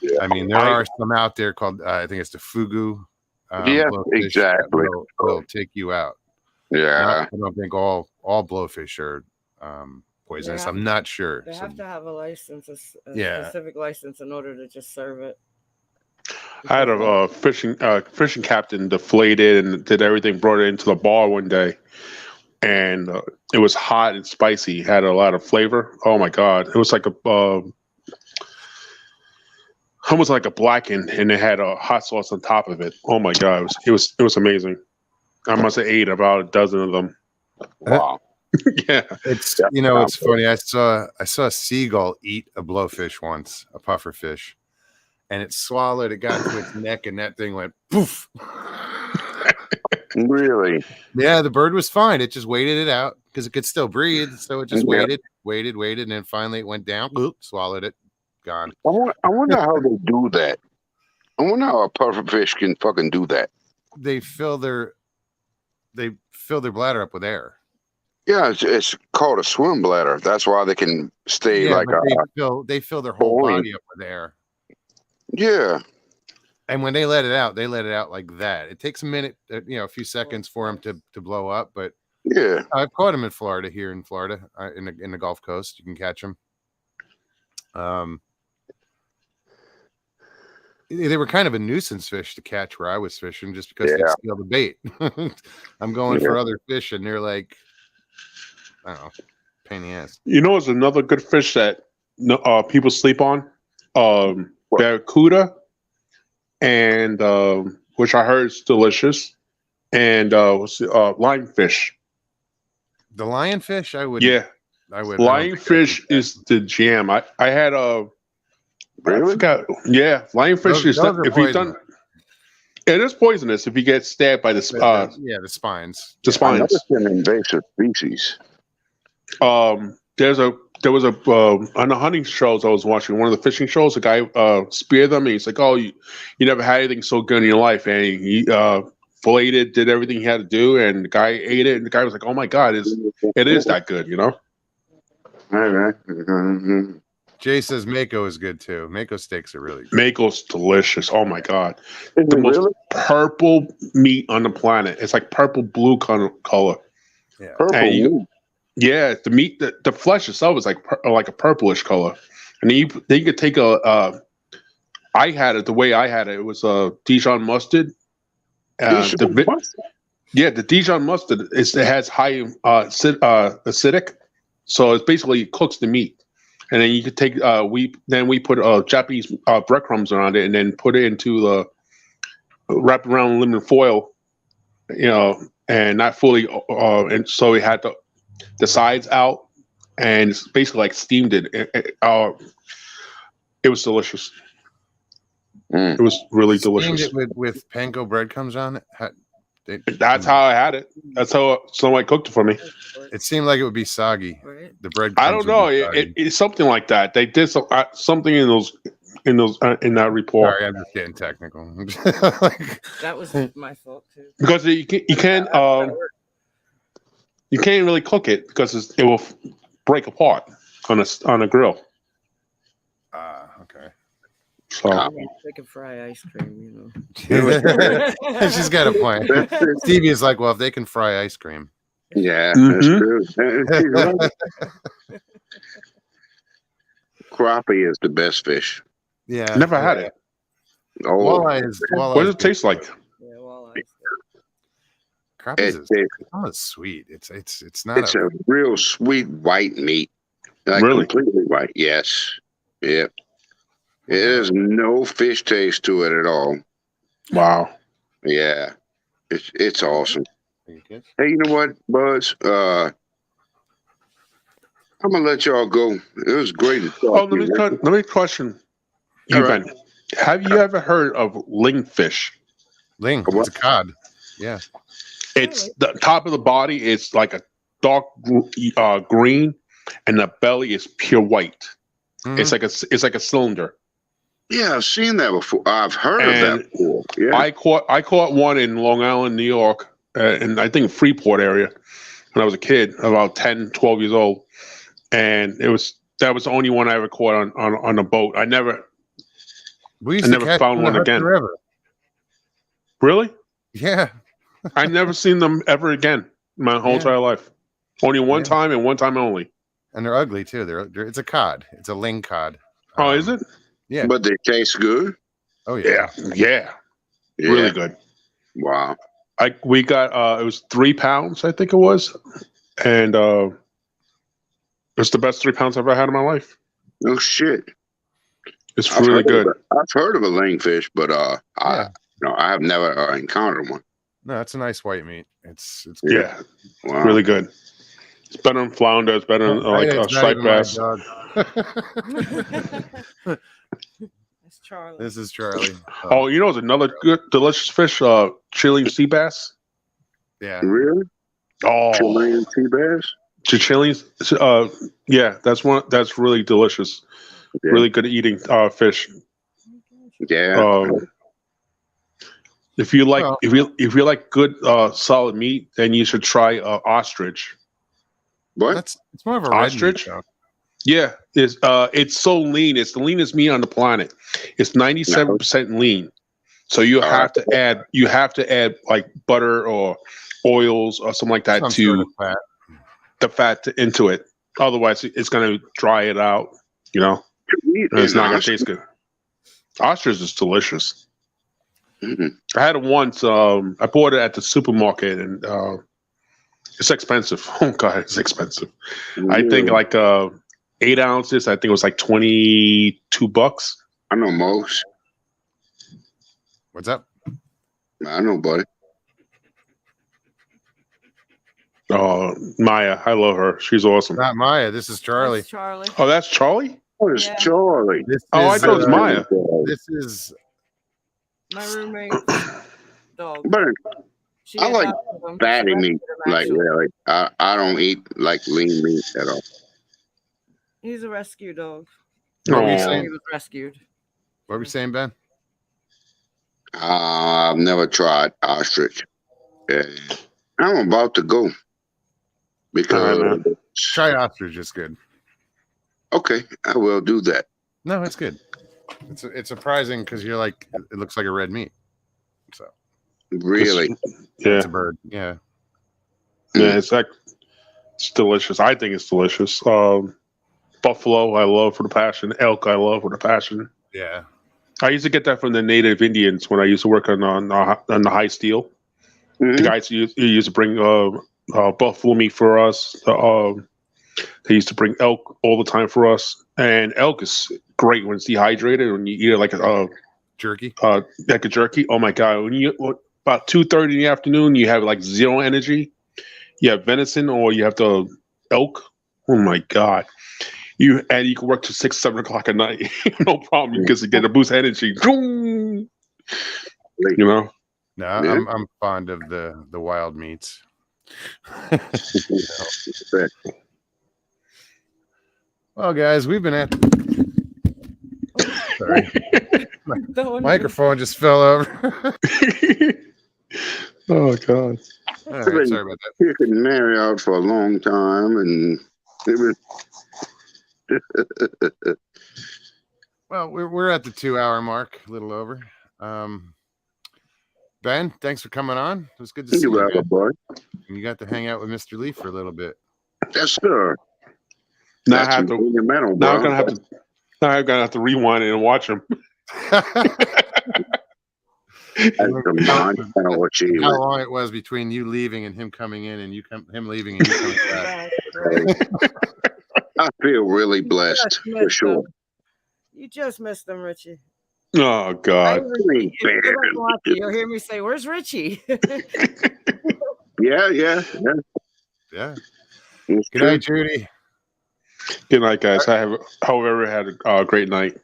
Yeah. I mean, there are some out there called I think it's the fugu. Exactly. Will take you out. Yeah. I don't think all blowfish are poisonous. I'm not sure. They have to have a license, a specific license, in order to just serve it. I had a fishing captain deflated and did everything, brought it into the bar one day, and it was hot and spicy. Had a lot of flavor. Oh my god, it was like almost like a blackened, and it had a hot sauce on top of it. Oh my god, it was amazing. I must have ate about a dozen of them. Wow. Yeah, it's it's funny. I saw a seagull eat a blowfish once, a puffer fish, and it swallowed. It got to its neck, and that thing went poof. Really? Yeah, the bird was fine. It just waited it out because it could still breathe. So it just waited, and then finally it went down. Oop, swallowed it, gone. I wonder how they do that. I wonder how a puffer fish can fucking do that. They fill their bladder up with air. Yeah, it's called a swim bladder. That's why they can stay they fill their whole body up with air. Yeah. And when they let it out like that. It takes a minute, a few seconds for them to blow up. But yeah, I've caught them in Florida, in the Gulf Coast. You can catch them. They were kind of a nuisance fish to catch where I was fishing, just because they steal the bait. I'm going for other fish, and they're like, I don't know, pain in the ass. You know, it's another good fish that people sleep on. Barracuda, and which I heard is delicious, and lionfish. The lionfish, I would. Lionfish is the jam. I had a. Really? I forgot. Yeah, lionfish is. If you done. It is poisonous if you get stabbed by the the spines. The spines. It's an invasive species. There was on the hunting shows I was watching, one of the fishing shows, a guy speared them, and he's like, "Oh, you never had anything so good in your life," and he filleted, did everything he had to do, and the guy ate it, and the guy was like, "Oh my god, it is that good," you know? All right. Jay says Mako is good too. Mako steaks are really good. Mako's delicious. Oh my god, Is the it most really? purple meat on the planet. It's like purple blue color. Yeah. Purple. Yeah, the meat, the flesh itself is like a purplish color, and then you could take I had it the way I had it. It was Dijon mustard. The Dijon mustard it has high acidic, so it basically cooks the meat, and then you could take we put Japanese breadcrumbs around it, and then put it into the wrap around aluminum foil, and not fully, and so we had the sides out, and it's basically like steamed it. It was delicious. It was really delicious. Steamed it with panko breadcrumbs on it. That's how I had it. That's how someone cooked it for me. It seemed like it would be soggy. The bread. I don't know. It's something like that. They did something in that report. Sorry, I'm just getting technical. That was my fault too. Because you can't really cook it because it will break apart on a grill. Okay. So they can fry ice cream, She's got a point. Stevie is like, well, if they can fry ice cream. Yeah, that's true. Crappie is the best fish. Yeah. Never had it. Oh, Walleye what does it taste like? Yeah, walleye. Crappie is almost sweet. It's not. It's a real sweet white meat. Like Really? completely white. Yes. Yep. There's no fish taste to it at all. Wow. Yeah. It's awesome. Thank you, kids. Hey, you know what, Buzz? I'm gonna let y'all go. It was great to talk to you. Let me question you, All right. Ben. Have you ever heard of lingfish? Ling, What? it's a cod. Yeah. It's the top of the body is like a dark green, and the belly is pure white. Mhm. It's like a cylinder. Yeah, I've seen that before. I've heard of And that before. Yeah. I caught one in Long Island, New York, and I think Freeport area when I was a kid, about 10, 12 years old, and that was the only one I ever caught on a boat. I never We used to catch found them in one the again. Hudson River. Really? Yeah. I never seen them ever again my whole Yeah. entire life. Only one Yeah. time and one time only. And they're ugly too. It's a cod. It's a ling cod. Oh, is it? Yeah. But they taste good. Oh yeah. Yeah. Yeah. Really good. Wow. We got it was 3 pounds, I think it was, and it's the best 3 pounds I've ever had in my life. No shit. It's really good. I've heard of a lingfish, but Yeah. I have never encountered one. No, it's a nice white meat. It's good. Yeah, Wow. really good. It's better than flounder. It's better than like It's not striped even my bass. dog. It's Charlie. This is Charlie. Oh, you know, it's another good, delicious fish. Chilean sea bass. Yeah. Really? Oh, Chilean sea bass? Chilean. Yeah, that's really delicious. Yeah. Really good eating fish. Yeah. If you like, Well- if you like good solid meat, then you should try ostrich. What? It's more of a red Ostrich? meat, though. Yeah, it's so lean. It's the leanest meat on the planet. It's 97% lean. So you have to add like butter or oils or something like that Some to sort of fat. the fat into it. Otherwise, it's going to dry it out. You know, and it's not going to taste good. Ostrich is delicious. Mm-hmm. I had it once. I bought it at the supermarket, and it's expensive. Oh God, it's expensive. I think like 8 ounces. I think it was like $22. I know most. What's up? I know, buddy. Maya, I love her. She's awesome. Not Maya. This is Charlie. That's Charlie. Oh, that's Charlie. Oh, it's Yeah. Charlie. This Oh, I is, thought it was Maya. This is My roommate dog. But She I like adopted him. fatty She meat. rescued him, Like actually. really, I don't eat like lean meat at all. He's a rescue dog. What were you Oh. saying? He was rescued. What were you saying, Ben? I've never tried ostrich. I'm about to go because Try ostrich. It's good. okay, I will do that. No, it's good. It's surprising because you're like, it looks like a red meat. So Really, Yeah, it's a bird. Yeah. yeah. It's delicious. I think it's delicious. Buffalo, I love for the passion. Elk, I love for the passion. Yeah. I used to get that from the native Indians when I used to work on the high steel. Mhm. The guys who used to bring buffalo meat for us. They used to bring elk all the time for us, and elk is great when it's dehydrated. When you eat it like a Jerky. jerky. Oh my god! When you about 2:30 in the afternoon, you have like zero energy. You have venison or you have the elk. Oh my god! You can work to 6, 7 o'clock at night, no problem, because you get a boost of energy. You know. No, Yeah. I'm fond of the wild meats. Well, guys, we've been at. Sorry, microphone just fell over. Oh god! All right, sorry about that. Kicking Mary out for a long time, and it was. Well, we're at the 2-hour mark, a little over. Ben, thanks for coming on. It was good to see You you. have a Man. boy. And you got to hang out with Mr. Lee for a little bit. Yes, sir. Now That's I have to. monumental, Now bro. I'm gonna have to. Now I'm gonna have to rewind it and watch them. That's a monumental achievement. How long it was between you leaving and him coming in, and him leaving and you coming back. I feel really blessed for sure. You just missed them, Richie. Oh God. If you go back and watch it, you'll hear me say, "Where's Richie?" Yeah. It's Good true. night, Judy. Good night, guys. I have, however, had a great night.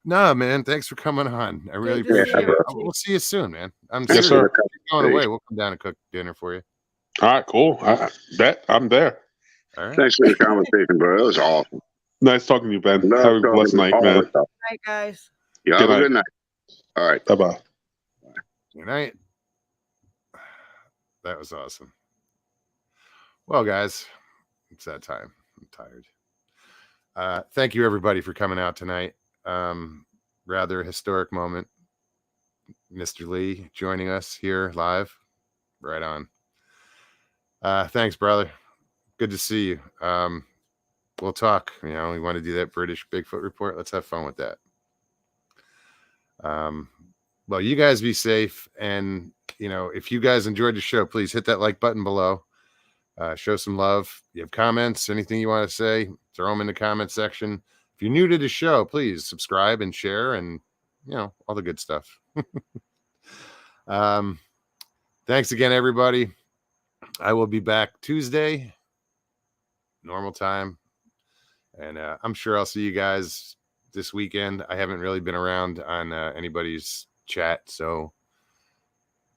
No, man. Thanks for coming on. I really Good to see appreciate you, it. Richie. We'll see you soon, man. I'm Yes, serious. sir. If you're going away, we'll come down and cook dinner for you. All right, cool. I'm there. All right. Thanks for the conversation, bro. It was awesome. Nice talking to you, Ben. Love Have a talking blessed to night, all man. of us. Night, guys. You Good have a night. good night. All right. Bye bye. Good night. That was awesome. Well, guys, it's that time. I'm tired. Thank you, everybody, for coming out tonight. Rather historic moment. Mr. Lee joining us here live. Right on. Thanks, brother. Good to see you. We'll talk. You know, we want to do that British Bigfoot report. Let's have fun with that. Well, you guys be safe. And, you know, if you guys enjoyed the show, please hit that like button below. Show some love. You have comments, anything you want to say, throw them in the comment section. If you're new to the show, please subscribe and share and, you know, all the good stuff. Thanks again, everybody. I will be back Tuesday, normal time. And I'm sure I'll see you guys this weekend. I haven't really been around on anybody's chat, so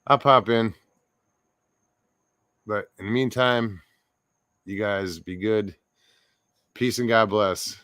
I'll pop in. But in the meantime, you guys be good. Peace and God bless.